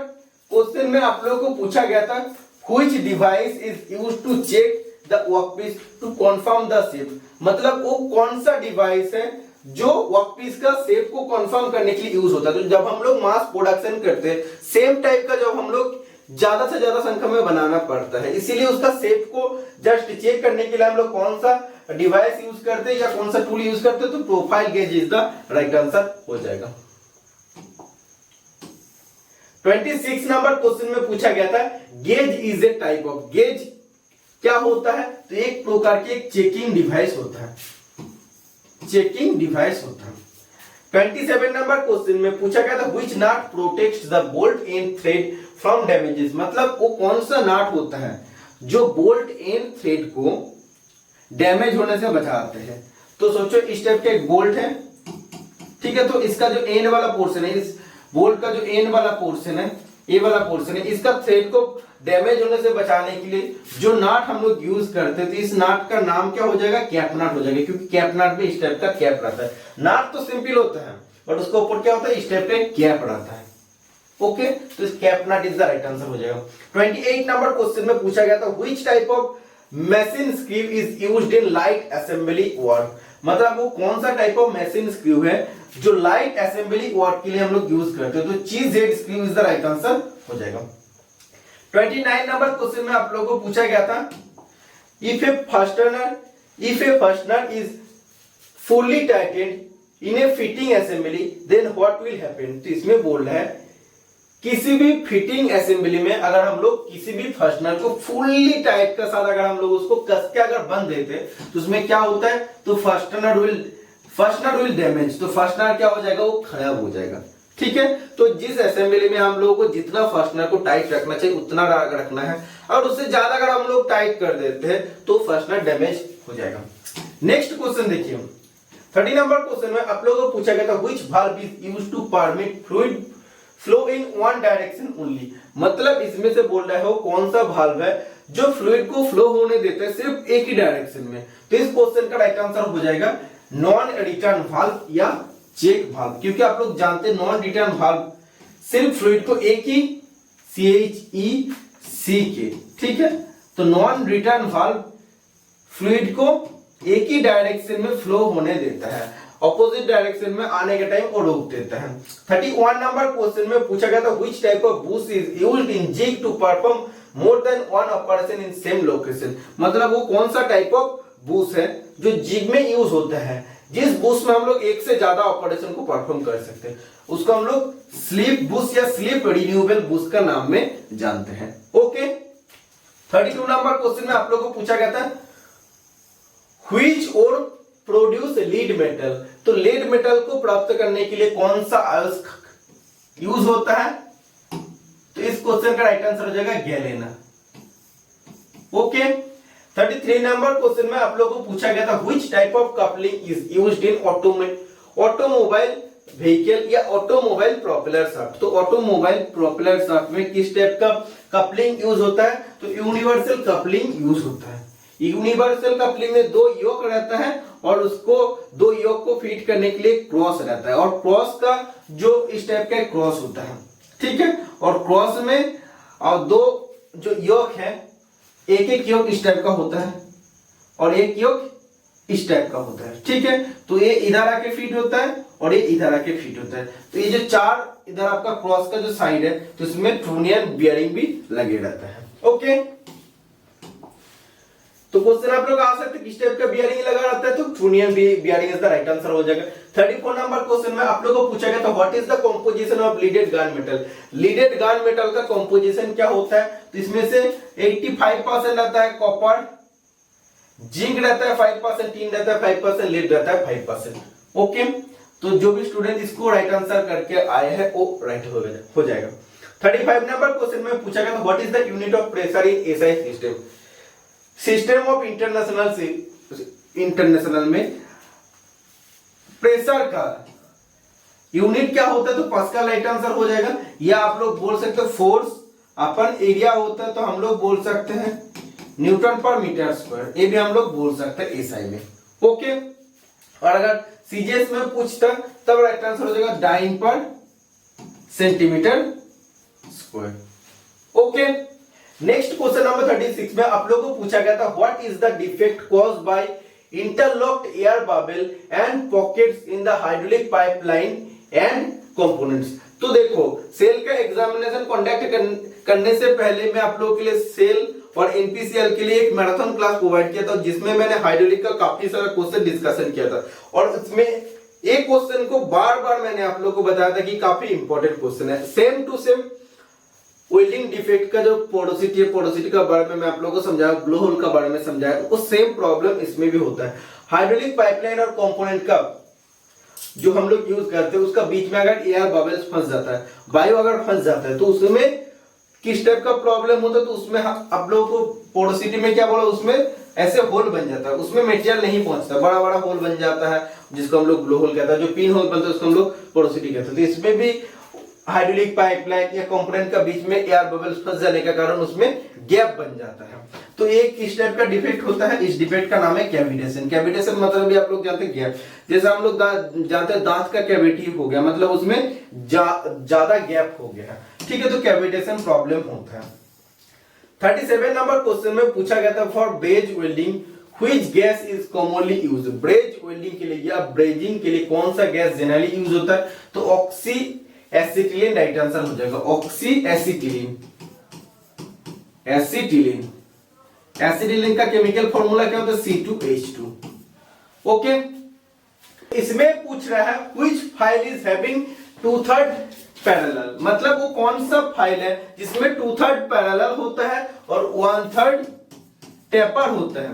क्वेश्चन में आप लोगों को पूछा गया था which device is used to check the workpiece to confirm the shape. मतलब वो कौन सा डिवाइस है जो वर्कपीस का शेप को कंफर्म करने के लिए यूज होता है। तो जब हम लोग मास प्रोडक्शन करते हैं सेम टाइप का जब हम लोग ज्यादा से ज्यादा संख्या में बनाना पड़ता है, इसीलिए उसका शेप को जस्ट चेक करने के लिए हम लोग कौन सा डिवाइस यूज करते हैं या कौन सा टूल यूज करते हैं, तो profile gauge is the right answer हो जाएगा। 26 नंबर क्वेश्चन में पूछा गया था gauge is a type of, gauge क्या होता है, तो एक प्रकार की एक चेकिंग डिवाइस होता है, चेकिंग डिवाइस होता है। 27 नंबर क्वेश्चन में पूछा गया था which nut protects the bolt and thread from damages. मतलब वो कौन सा नट होता है जो बोल्ट एंड थ्रेड को डैमेज होने से बचाते हैं। तो सोचो इस टाइप का एक बोल्ट है, ठीक है, तो इसका जो एंड वाला पोर्शन है, इस बोल्ट का जो एंड वाला पोर्शन है, ये वाला पोर्शन है, इसका थ्रेड को डैमेज होने से बचाने के लिए जो नाट हम लोग यूज करते हैं, तो इस नाट का नाम क्या हो जाएगा, कैप नाट हो जाएगा, क्योंकि कैप नाट में इस टाइप का कैप रहता है। नाट तो सिंपल होता है बट उसके ऊपर क्या होता है, इस टाइप का कैप रहता है। ओके, तो इस cap nut is the right answer हो जाएगा। 28 नंबर क्वेश्चन में पूछा गया था which type of machine screw is used in light assembly work. मतलब वो कौन सा टाइप ऑफ मशीन स्क्रू है जो लाइट असेंबली वर्क के लिए हम लोग यूज करते हैं, तो चीज Z screw is the right answer हो जाएगा। 29 नंबर क्वेश्चन में आप लोगों को पूछा गया था if a fastener is fully tightened in a fitting assembly then what will happen. तो इसमें बोल रहा है किसी भी फिटिंग असेंबली में अगर हम लोग किसी भी फास्टनर को फुल्ली टाइट के साथ अगर हम लोग उसको कस के अगर बंद देते तो उसमें क्या होता है, तो फास्टनर विल डैमेज, तो फास्टनर क्या हो जाएगा, वो खराब हो जाएगा। ठीक है, तो जिस असेंबली में हम लोगों को जितना फास्टनर को टाइट रखना चाहिए उतना रखना है, और उससे ज्यादा अगर हम लोग टाइट कर देते हैं तो फास्टनर डैमेज हो जाएगा। नेक्स्ट क्वेश्चन देखिए, 30 नंबर क्वेश्चन में आप लोगों को पूछा गया था which valve is used to permit fluid flow in one direction only. मतलब इसमें से बोल रहा है वो कौन सा वाल्व है जो फ्लूइड को फ्लो होने देता है सिर्फ एक ही डायरेक्शन में। तो इस क्वेश्चन का राइट आंसर हो जाएगा नॉन रिटर्न वाल्व या चेक वाल्व, क्योंकि आप लोग जानते हैं नॉन रिटर्न वाल्व सिर्फ फ्लूइड को एक ही CHEC, ठीक है, तो नॉन रिटर्न वाल्व फ्लूइड को एक ही डायरेक्शन में फ्लो होने देता है, ऑपोजिट डायरेक्शन में आने के टाइम वो रोक देता है। 31 नंबर क्वेश्चन में पूछा गया था which type of boost is used in jig to perform more than one operation in same location. मतलब वो कौन सा टाइप ऑफ बूस्ट है जो जिग में यूज होता है, जिस बूस्ट में हम लोग एक से ज्यादा ऑपरेशन को परफॉर्म कर सकते हैं, उसको हम लोग स्लीप बूस्ट या स्लीप रिन्यूएबल बूस्ट का नाम में जानते हैं। ओके, 32 नंबर क्वेश्चन में आप लोगों को पूछा गया था व्हिच और प्रोड्यूस लीड मेटल। तो लीड मेटल को प्राप्त करने के लिए कौन सा अयस्क यूज होता है, तो इस क्वेश्चन का राइट आंसर हो जाएगा गैलेना। ओके, 33 नंबर क्वेश्चन में आप लोगों को पूछा गया था which type of coupling is used in automobile vehicle या ऑटोमोबाइल प्रोपेलर शाफ्ट। तो ऑटोमोबाइल प्रोपेलर शाफ्ट में किस टाइप का कपलिंग यूज होता है, तो यूनिवर्सल कपलिंग यूज होता है। यूनिवर्सल कपलिंग में दो योक रहता है और उसको दो योक को फीड करने के लिए क्रॉस रहता है, और क्रॉस का जो इस टाइप का क्रॉस होता है, ठीक है, और क्रॉस में और दो जो योक है, एक एक योक इस टाइप का होता है और एक योक इस टाइप का होता है, ठीक है, तो ये इधर आके फीड होता है और ये इधर आके फीड होता है। तो ये जो चार इधर आपका क्रॉस का जो साइड है तो इसमें ट्रूनियन बियरिंग भी लगे रहता है। ओके, तो क्वेश्चन आप लोग आ सकते किस टाइप का बियरिंग लगा रहता है, तो trunnion bearing is the right answer हो जाएगा। 34 नंबर क्वेश्चन में आप लोगों को पूछा गया था what is the composition of leaded gun metal. Leaded gun metal का कंपोजिशन क्या होता है, तो इसमें से 85% रहता है कॉपर, जिंक रहता है 5%, टीन रहता है 5%, लीड रहता है 5%। ओके, तो जो भी स्टूडेंट इसको राइट आंसर करके आए हैं वो राइट हो जाएगा। 35 नंबर क्वेश्चन में पूछा गया था what is the unit of pressure in SI system. System of international में प्रेशर का यूनिट क्या होता है, तो पास्कल राइट आंसर हो जाएगा, या आप लोग बोल सकते हो फोर्स अपन एरिया होता है तो हम लोग बोल सकते हैं न्यूटन पर मीटर स्क्वायर, ये भी हम लोग बोल सकते हैं एसआई में। ओके, और अगर सीजीएस में पूछता तब राइट आंसर हो जाएगा डाइन पर centimetre square. Okay, next question number 36 में आप लोगों को पूछा गया था what is the defect caused by interlocked air bubble and pockets in the hydraulic pipeline and components. तो देखो, सेल का एग्जामिनेशन कंडक्ट करने से पहले मैं आप लोगों के लिए सेल और एनपीसीएल के लिए एक मैराथन क्लास प्रोवाइड किया था जिसमें मैंने हाइड्रोलिक का काफी सारा क्वेश्चन डिस्कशन किया था, और उसमें एक क्वेश्चन को बार बार मैंने आप लोगों को बताया था कि काफी इंपॉर्टेंट क्वेश्चन है। Same to same welding defect का जो पोरोसिटी है, पोरोसिटी का बारे में मैं आप लोगों को समझाया, ब्लो होल का बारे में समझाया, वो सेम प्रॉब्लम इसमें भी होता है। हाइड्रोलिक पाइपलाइन और कंपोनेंट का जो हम लोग यूज करते हैं उसका बीच में अगर एयर बबल्स फंस जाता है, वायु अगर फंस जाता है, तो उसमें किस टाइप का प्रॉब्लम होता है, तो उसमें आप लोगों को पोरोसिटी में क्या बोला, उसमें ऐसे होल बन जाता है, उसमें मटेरियल नहीं पहुंचता, बड़ा बड़ा होल बन जाता है जिसको हम लोग ब्लो होल कहते हैं, जो पिन होल बनता है उसको हम लोग पोरोसिटी कहते हैं। तो इसमें भी हाइड्रोलिक पाइपलाइन या कंपोनेंट का बीच में एयर बबल्स फंस जाने के कारण उसमें गैप बन जाता है, तो एक इस टाइप का डिफेक्ट होता है, इस डिफेक्ट का नाम है कैविटेशन। कैविटेशन मतलब भी आप लोग जानते हैं गैप, जैसे हम लोग जानते हैं दांत का कैविटी हो गया, मतलब उसमें ज्यादा गैप हो गया, ठीक है, तो कैविटेशन प्रॉब्लम होता है। 37 नंबर क्वेश्चन में पूछा गया था for ब्रेज welding which gas is commonly used. ब्रेज welding के लिए या ब्रेजिंग के लिए कौन सा गैस जनरली यूज होता है, तो ऑक्सी एसिटिलीन राइट आंसर हो जाएगा। ऑक्सी एसिटिलीन, एसिटिलीन, एसिटिलीन का केमिकल फॉर्मूला क्या होता है, C2H2। ओके, इसमें पूछ रहा है which file is having 2/3 parallel, मतलब वो कौन सा फाइल है जिसमें 2/3 पैरेलल होता है और 1/3 टेपर होता है।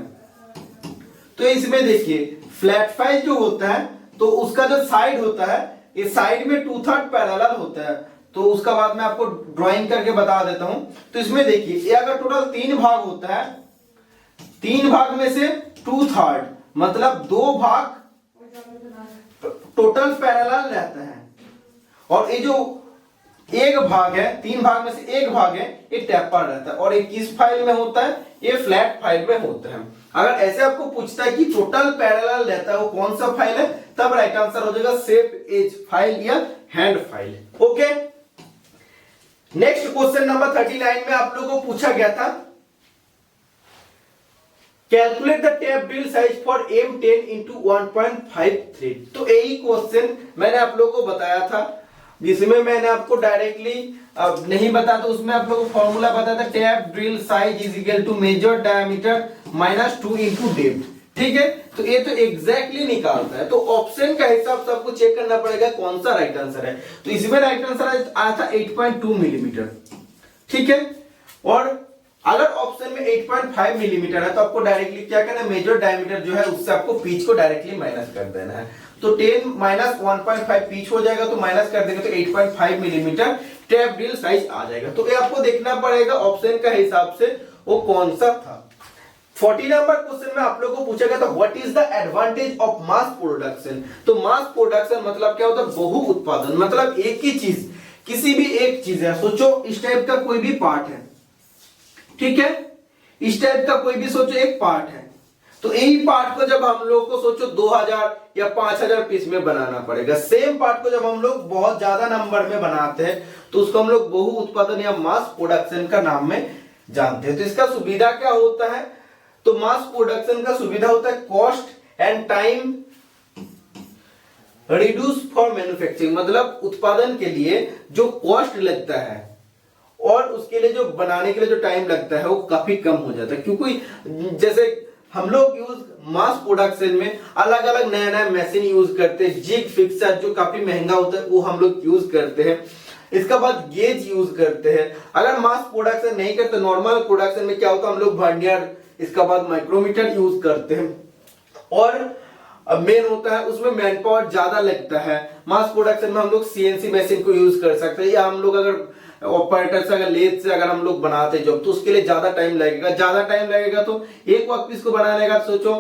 तो इसमें देखिए फ्लैट फाइल जो होता है तो उसका जो साइड होता है इस साइड में 2/3 पैरेलल होता है। तो उसका बाद मैं आपको ड्राइंग करके बता देता हूं। तो इसमें देखिए ये अगर टोटल 3 भाग होता है, 3 भाग में से 2/3 मतलब 2 भाग टोटल पैरेलल रहता है, और ये जो एक भाग है 3 भाग में से 1 भाग है ये टेपर रहता है। और ये किस फाइल में होता है? ये फ्लैट फाइल में होता है। अगर ऐसे आपको पूछता है कि टोटल पैरेलल रहता है वो कौन सा फाइल है, तब राइट आंसर हो जाएगा शेप एज फाइल या hand file. Okay, next question number 39 में आप लोगों को पूछा गया था calculate the tape drill size for M10 into 1.53। तो यही क्वेश्चन मैंने आप लोगों को बताया था, जिसमें मैंने आपको डायरेक्टली नहीं बताया तो उसमें आप लोगों को फॉर्मूला बताया था tap drill size is equal to major diameter minus 2 into depth. ठीक है, तो ये तो एग्जैक्टली निकालता है। तो ऑप्शन का हिसाब से आपको चेक करना पड़ेगा कौन सा राइट आंसर है। तो इसमें राइट आंसर आया था 8.2 मिलीमीटर। ठीक है, और अगर ऑप्शन में 8.5 मिलीमीटर है तो आपको डायरेक्टली क्या करना है, मेजर डायमीटर जो है उससे आपको पिच को डायरेक्टली माइनस कर देना है। तो 10 माइनस 1.5 पिच हो जाएगा, तो माइनस कर देंगे तो 8.5 मिलीमीटर टेप ड्रिल साइज आ जाएगा। तो ये आपको देखना पड़ेगा ऑप्शन का हिसाब से वो कौन सा था। 40 नंबर क्वेश्चन में आप लोगों को पूछा गया था what is the advantage of mass production. तो मास प्रोडक्शन मतलब क्या होता है? बहु उत्पादन, मतलब एक ही चीज, किसी भी एक चीज है, सोचो इस टाइप का कोई भी पार्ट है, ठीक है, इस टाइप का कोई भी सोचो एक पार्ट है, तो यही पार्ट को जब हम लोग को सोचो 2000 या 5000 पीस में बनाना पड़ेगा। सेम पार्ट को जब हम लोग बहुत ज्यादा नंबर में बनाते हैं तो उसको हम लोग बहु उत्पादन या मास प्रोडक्शन का नाम में जानते हैं। तो इसका सुविधा क्या होता है? तो मास प्रोडक्शन का सुविधा होता है cost and time reduce for manufacturing, मतलब उत्पादन के लिए जो कॉस्ट लगता है और उसके लिए जो बनाने के लिए जो टाइम लगता है वो काफी कम हो जाता है। क्योंकि जैसे हम लोग यूज मास प्रोडक्शन में अलग अलग नया नया मशीन यूज करते हैं, जिग फिक्सर जो काफी महंगा होता है वो हम लोग यूज करते हैं, इसका बाद गेज यूज करते हैं। अगर मास प्रोडक्शन नहीं करते, नॉर्मल प्रोडक्शन में क्या होता है, हम लोग वर्नियर, इसका बाद माइक्रोमीटर यूज करते हैं, और मेन होता है उसमें मैन पावर ज्यादा लगता है। मास प्रोडक्शन में हम लोग सीएनसी मशीन को यूज कर सकते हैं, या हम लोग अगर ऑपरेटर से अगर लेथ से अगर हम लोग बनाते हैं जॉब तो उसके लिए ज्यादा टाइम लगेगा। ज्यादा टाइम लगेगा तो एक वर्कपीस को बनाने का सोचो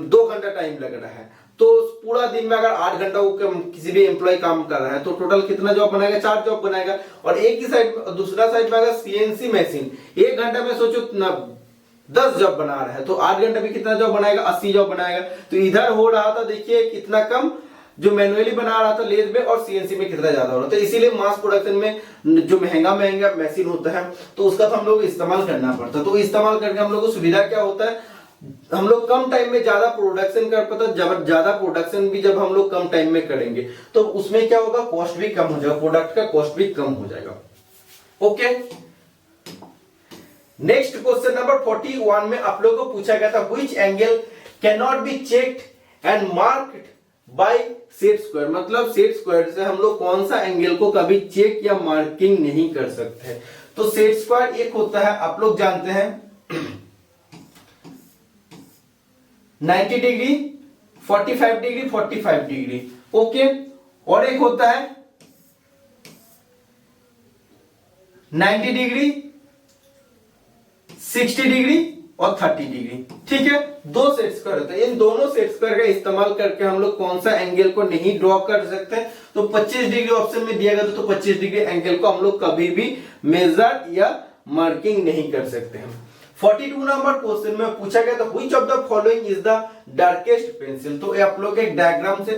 2 घंटा टाइम लग रहा है, तो पूरा दिन में अगर 8 घंटा वो किसी भी एम्प्लॉय काम कर रहा है तो टोटल कितना जॉब बनाएगा? 4 जॉब बनाएगा। और एक ही साइड दूसरा साइड में अगर सीएनसी मशीन 1 घंटा में सोचो 10 जॉब बना रहा है तो 8 घंटे में कितना जॉब बनाएगा? 80 जॉब बनाएगा। तो इधर हो रहा था देखिए कितना कम जो मैनुअली बना रहा था लेथ में, और सीएनसी में कितना ज्यादा हो रहा था। तो इसीलिए मास प्रोडक्शन में जो महंगा महंगा मशीन होता है तो उसका तो हम लोग इस्तेमाल करना पड़ता है। तो इस्तेमाल करके हम लोग को सुविधा क्या होता है, हम लोग कम टाइम में ज्यादा प्रोडक्शन कर पाते हैं। जब ज्यादा प्रोडक्शन भी जब हम लोग कम टाइम में करेंगे तो उसमें क्या होगा, कॉस्ट भी कम हो जाएगा, प्रोडक्ट का कॉस्ट भी कम हो जाएगा। ओके, नेक्स्ट क्वेश्चन नंबर 41 में आप लोगों को पूछा गया था which angle can not be checked and marked by set square, मतलब सेट स्क्वायर से हम लोग कौन सा एंगल को कभी चेक या मार्किंग नहीं कर सकते। तो सेट स्क्वायर एक होता है, आप लोग जानते हैं 90 डिग्री, 45 डिग्री, 45 डिग्री। ओके, और एक होता है 90 डिग्री, 60 डिग्री और 30 डिग्री। ठीक है, 2 सेट स्क्वायर होते हैं। इन दोनों सेट स्क्वायर का इस्तेमाल करके हम लोग कौन सा एंगल को नहीं ड्रॉ कर सकते। तो 25 डिग्री ऑप्शन में दिया गया तो 25 डिग्री एंगल को हम लोग कभी भी मेजर या मार्किंग नहीं कर सकते हैं। 42 नंबर क्वेश्चन में पूछा गया था which of the following is the darkest pencil. तो ये आप लोग एक डायग्राम से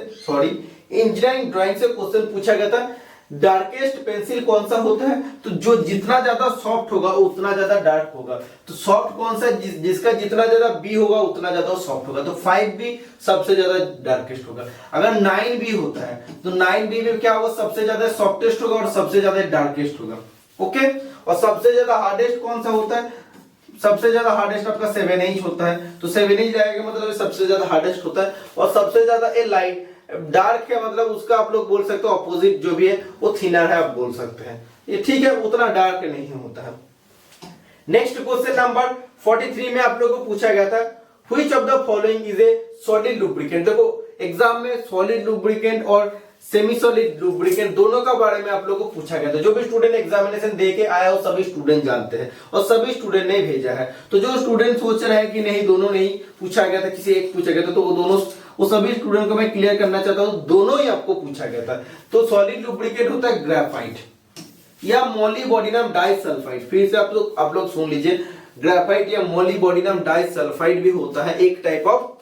इंजीनियरिंग ड्राइंग से क्वेश्चन पूछा गया था डार्केस्ट पेंसिल कौन सा होता है। तो जो जितना ज्यादा सॉफ्ट होगा उतना ज्यादा डार्क होगा। तो सॉफ्ट कौन सा, जिसका जितना ज्यादा बी होगा उतना ज्यादा सॉफ्ट होगा। तो 5B सबसे ज्यादा डार्केस्ट होगा। अगर 9B होता है तो 9B में क्या होगा, सबसे ज्यादा सॉफ्टेस्ट होगा और सबसे ज्यादा डार्केस्ट होगा। ओके, और सबसे ज्यादा हार्डेस्ट कौन सा होता है, सबसे ज्यादा हार्डेस्ट आपका 7 इंच होता है, तो 7 इंच रहेगा मतलब सबसे ज्यादा हार्डेस्ट होता है। और सबसे ज्यादा ये लाइट डार्क है मतलब उसका आप लोग बोल सकते हो ऑपोजिट जो भी है वो थिनर है, आप बोल सकते हैं। ये ठीक है, उतना डार्क नहीं होता है। नेक्स्ट क्वेश्चन नंबर 43 में आप लोगों को पूछा गया था which of the following is a solid lubricant. देखो एग्जाम में सॉलिड लुब्रिकेंट और सेमी सॉलिड लुब्रिकेंट दोनों का बारे में आप लोगों को पूछा गया था। जो भी स्टूडेंट एग्जामिनेशन दे के आया हो सभी स्टूडेंट जानते हैं और सभी स्टूडेंट ने भेजा है। तो जो स्टूडेंट सोच रहे हैं कि नहीं दोनों नहीं पूछा गया था, किसी एक पूछा गया था, तो वो सभी स्टूडेंट को मैं क्लियर करना चाहता हूं, दोनों ही आपको पूछा गया था। तो सॉलिड लुब्रिकेंट होता है ग्रेफाइट या मोलिबॉडिनम डाइसल्फाइड। फिर से आप लोग सुन लीजिए, ग्रेफाइट या मोलिबॉडिनम डाइसल्फाइड भी होता है एक type of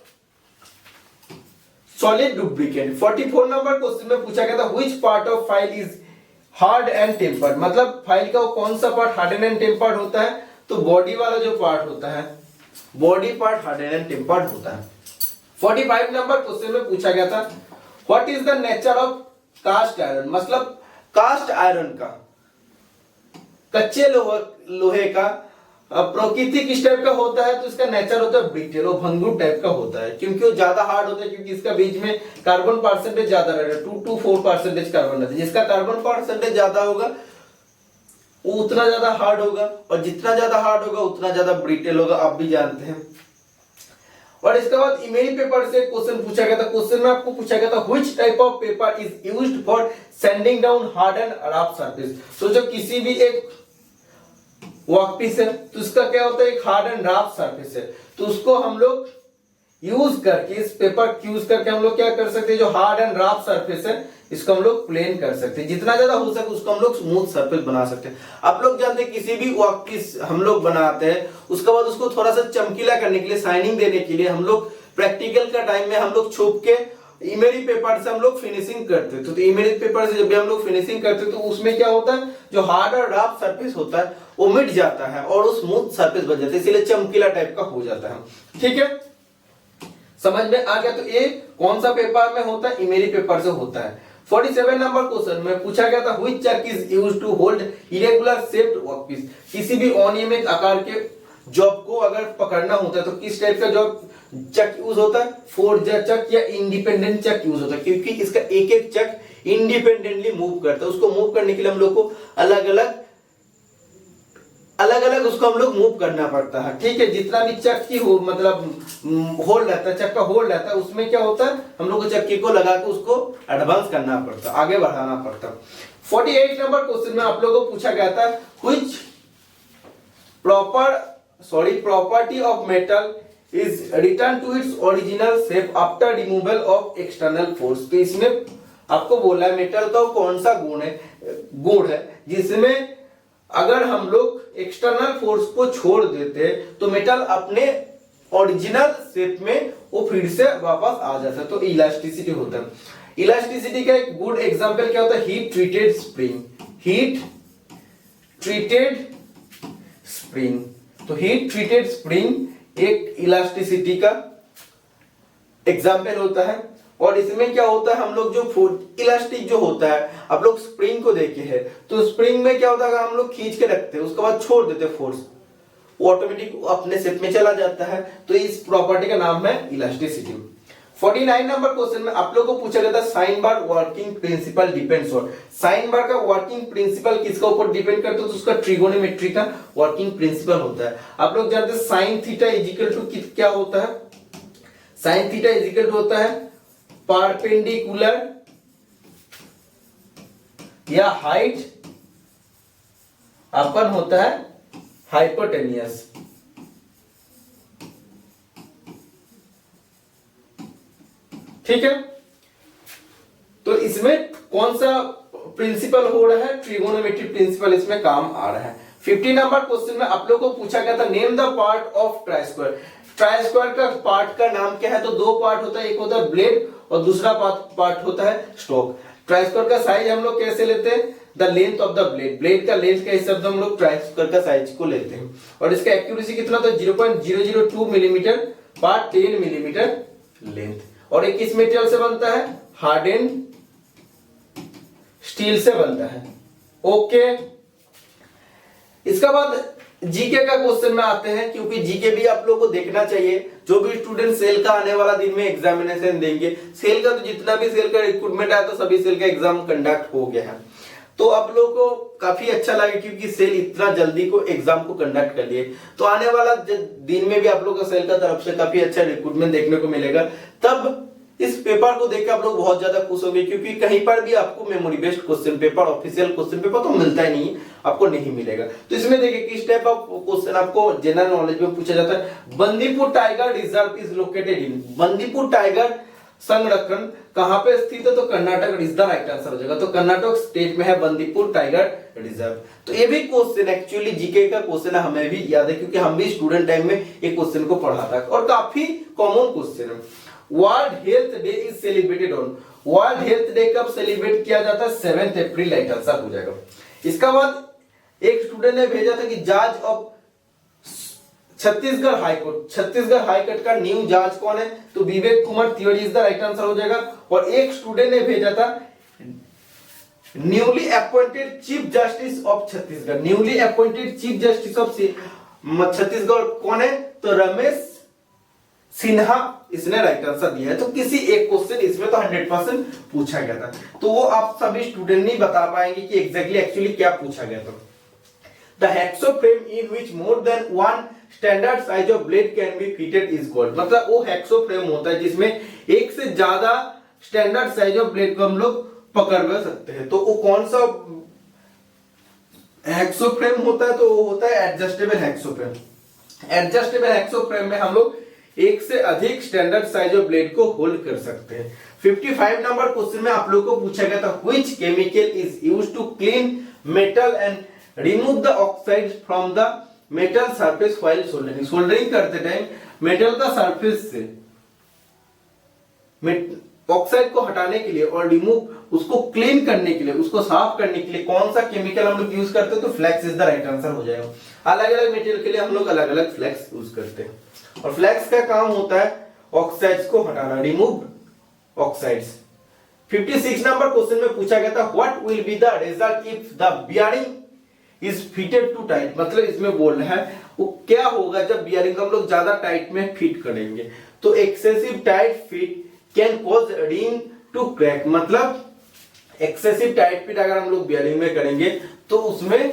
solid lubricant. 44 number question में पूछा गया था which part of file is hard and tempered, मतलब फाइल का कौन सा पार्ट हार्ड एंड टेम्पर्ड होता है। तो बॉडी वाला जो पार्ट होता है, body part hard and tempered होता है। 45 नंबर क्वेश्चन में पूछा गया था what is the nature of cast iron, मतलब कास्ट आयरन का, कच्चे लोहे का प्रकृति किस टाइप का होता है। तो इसका नेचर होता है ब्रिटेल और भंगुर टाइप का होता है, क्योंकि वो ज्यादा हार्ड होता है, क्योंकि इसका बीच में कार्बन परसेंटेज ज्यादा रहेगा, 2 to 4% कार्बन रहता है। जिसका कार्बन परसेंटेज ज्यादा होगा वो उतना ज्यादा हार्ड होगा, और जितना ज्यादा हार्ड होगा उतना ज्यादा ब्रिटेल होगा, आप भी जानते हैं। और इसके बाद ईमेल पेपर से क्वेश्चन पूछा गया था। क्वेश्चन में आपको पूछा गया था which type of paper is used for sending down hard and rough surface. तो जब किसी भी एक वर्कपीस है तो उसका क्या होता है, एक हार्ड एंड रफ सरफेस है, तो उसको हम लोग यूज करके, इस पेपर को यूज करके हम लोग क्या कर सकते हैं, जो हार्ड एंड रफ सरफेस है इसको हम लोग प्लेन कर सकते हैं। जितना ज्यादा हो सके उसको हम लोग स्मूथ सरफेस बना सकते हैं। आप लोग जानते हैं किसी भी वर्कपीस हम लोग बनाते हैं, उसके बाद उसको थोड़ा सा चमकीला करने के लिए, शाइनिंग देने के लिए हम लोग प्रैक्टिकल का टाइम में हम लोग छुप के इमेरी पेपर से हम लोग फिनिशिंग करते थे। तो इमेरी पेपर से जब भी हम लोग फिनिशिंग करते तो उसमें क्या होता है, जो हार्ड और रफ सरफेस होता है वो मिट जाता है और वो स्मूथ सरफेस बन जाता है, इसीलिए चमकीला टाइप का हो जाता है। ठीक है, समझ में आ गया। तो ये कौन सा पेपर में होता है, इमेरी पेपर से होता है। 47 नंबर क्वेश्चन में पूछा गया था which chuck is used to hold irregular shaped workpiece. किसी भी अनियमित आकार के जॉब को अगर पकड़ना होता है तो किस टाइप का जॉब चक यूज होता है, फोर्जर चक या इंडिपेंडेंट चक यूज होता है, क्योंकि इसका एक एक चक इंडिपेंडेंटली मूव करता है। उसको मूव करने के लिए हम लोग को अलग अलग उसको हम लोग मूव करना पड़ता है। ठीक है, जितना भी चक की हो मतलब होल्ड रहता है, चक का होल्ड रहता है, उसमें क्या होता है, हम लोग को चक्की को लगा के उसको एडवांस करना पड़ता है, आगे बढ़ाना पड़ता है। 48 नंबर क्वेश्चन में आप लोगों को पूछा गया था which property of metal is return to its original shape after removal of external force. तो इसमें आपको बोला है मेटल का कौन सा गुण है जिसमें अगर हम लोग एक्सटर्नल फोर्स को छोड़ देते तो मेटल अपने ओरिजिनल शेप में वो फिर से वापस आ जाता है। तो इलास्टिसिटी होता है। इलास्टिसिटी का एक गुड एग्जांपल क्या होता है, heat treated spring. Heat treated spring, तो हीट ट्रीटेड स्प्रिंग एक इलास्टिसिटी का एग्जांपल होता है। और इसमें क्या होता है, हम लोग जो इलास्टिक जो होता है, आप लोग स्प्रिंग को देखे हैं, तो स्प्रिंग में क्या होता है, हम लोग खींच के रखते हैं उसके बाद छोड़ देते हैं फोर्स, वो ऑटोमेटिक अपने शेप में चला जाता है। तो इस प्रॉपर्टी का नाम है इलास्टिसिटी। 49 नंबर क्वेश्चन में आप लोगों को पूछा गया था sine bar working principle depends on. Sine bar का वर्किंग प्रिंसिपल किसका ऊपर डिपेंड करता है, तो उसका ट्रिगोनोमेट्री का वर्किंग प्रिंसिपल होता है। आप लोग जानते हैं sine theta is equal to क्या होता है, sine theta is equal to होता है परपेंडिकुलर या हाइट अपन होता है हाइपोटेनियस। ठीक है, तो इसमें कौन सा प्रिंसिपल हो रहा है, ट्रिगोनोमेट्री प्रिंसिपल इसमें काम आ रहा है। 50 नंबर क्वेश्चन में आप लोगों को पूछा गया था name the part of try square. Try square का पार्ट का नाम क्या है, तो दो पार्ट होता है, एक होता है ब्लेड और दूसरा पार्ट होता है स्टॉक। ट्राई स्क्वायर का साइज हम लोग कैसे लेते हैं, the length of the blade, blade का लेंथ का हिसाब से हम लोग ट्राई स्क्वायर का साइज को लेते हैं। और इसका एक्यूरेसी कितना होता है 0.002 मिलीमीटर पर 10 मिलीमीटर लेंथ। और ये किस मटेरियल से बनता है, हार्डेंड स्टील से बनता है। ओके, इसका बाद जीके का क्वेश्चन में आते हैं, क्योंकि जीके भी आप लोगों को देखना चाहिए। जो भी स्टूडेंट सेल का आने वाला दिन में एग्जामिनेशन देंगे, सेल का तो जितना भी सेल का रिक्रूटमेंट आया तो सभी सेल का एग्जाम कंडक्ट हो गया है, तो आप लोगों को काफी अच्छा लगे क्योंकि सेल इतना जल्दी को एग्जाम को कंडक्ट कर लिए। तो आने वाला दिन में भी आप लोगों को सेल का तरफ से काफी अच्छा रिक्रूटमेंट देखने को मिलेगा। तब इस पेपर को देख के आप लोग बहुत ज्यादा खुश होंगे, क्योंकि कहीं पर भी आपको memory based question paper, official question paper तो मिलता ही नहीं, आपको नहीं मिलेगा। तो इसमें देखिए किस टाइप ऑफ क्वेश्चन आपको जनरल नॉलेज में पूछा जाता है। Bandipur tiger reserve is located in, Bandipur tiger संरक्षण कहां पे स्थित है, तो Karnataka is the right answer हो जाएगा। तो कर्नाटक स्टेट में है बंदीपुर टाइगर रिजर्व। तो ये भी क्वेश्चन एक्चुअली जीके का क्वेश्चन है, हमें भी याद है क्योंकि हम भी स्टूडेंट टाइम में ये क्वेश्चन को पढ़ा था और काफी कॉमन क्वेश्चन है। World health day is celebrated on, world health day कब सेलिब्रेट किया जाता है, 7 अप्रैल, राइट आंसर हो जाएगा। इसका बाद एक स्टूडेंट ने भेजा था कि जज of Chhattisgarh high court, Chhattisgarh high court का न्यू जज कौन है, तो Vivek Kumar Tiwari is the right answer हो जाएगा। और एक स्टूडेंट ने भेजा था newly appointed chief justice of Chhattisgarh, newly appointed chief justice of Chhattisgarh कौन है, तो रमेश सिन्हा, इसने राइट आंसर दिया है। तो किसी एक क्वेश्चन इसमें तो 100% पूछा गया था, तो वो आप सभी स्टूडेंट नहीं बता पाएंगे कि एग्जैक्टली एक्चुअली क्या पूछा गया था। The hexo frame in which more than one standard size of blade can be fitted is called, मतलब वो हेक्सो फ्रेम होता है जिसमें एक से ज्यादा स्टैंडर्ड साइज ऑफ ब्लेड को हम लोग पकड़ सकते हैं। तो वो कौन सा हेक्सो फ्रेम होता है, तो वो होता है adjustable hexo frame. Adjustable hexo frame में हम लोग एक से अधिक स्टैंडर्ड साइज ऑफ ब्लेड को होल्ड कर सकते हैं। 55 नंबर क्वेश्चन में आप लोगों को पूछा गया था which chemical is used to clean metal and remove the oxide from the metal surface while soldering, soldering करते टाइम मेटल का सरफेस से ऑक्साइड को हटाने के लिए और रिमूव उसको क्लीन करने के लिए, उसको साफ करने के लिए कौन सा केमिकल हम लोग यूज करते हैं, तो flux is the right answer हो जाएगा। अलग अलग मटेरियल के लिए हम लोग अलग अलग फ्लैक्स यूज करते हैं और फ्लैक्स का काम होता है ऑक्साइड्स को हटाना, रिमूव ऑक्साइड्स। 56 नंबर क्वेश्चन में पूछा गया था what will be the result if the bearing is fitted too tight, मतलब इसमें बोल रहा है वो क्या होगा जब बियरिंग को हम लोग ज्यादा टाइट में फिट करेंगे। तो excessive tight fit can cause ring to crack, मतलब एक्सेसिव टाइट फिट अगर हम लोग बियरिंग में करेंगे तो उसमें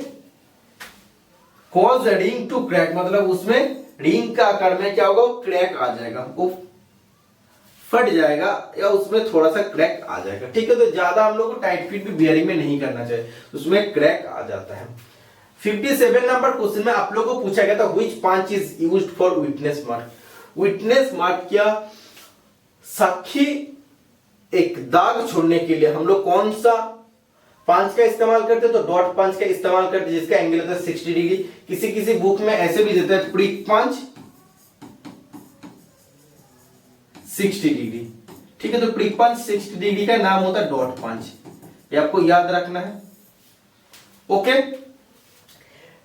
कॉज रिंग टू क्रैक, मतलब उसमें रिंग का आकार में क्या होगा, क्रैक आ जाएगा, वो फट जाएगा या उसमें थोड़ा सा क्रैक आ जाएगा। ठीक है, तो ज्यादा हम लोग को टाइट फिट भी बियरिंग में नहीं करना चाहिए, उसमें क्रैक आ जाता है। 57 नंबर क्वेश्चन में आप लोगों को पूछा गया था which punch is used for witness mark, witness mark क्या साक्षी एक दाग छोड़ने के लिए हम लोग कौन सा पंच का इस्तेमाल करते हैं, तो डॉट पंच का इस्तेमाल करते हैं जिसका एंगल होता है 60 डिग्री। किसी किसी बुक में ऐसे भी देता है प्रिक पंच 60 डिग्री। ठीक है, तो प्रिक पंच 60 डिग्री का नाम होता है डॉट पंच, ये आपको याद रखना है। ओके,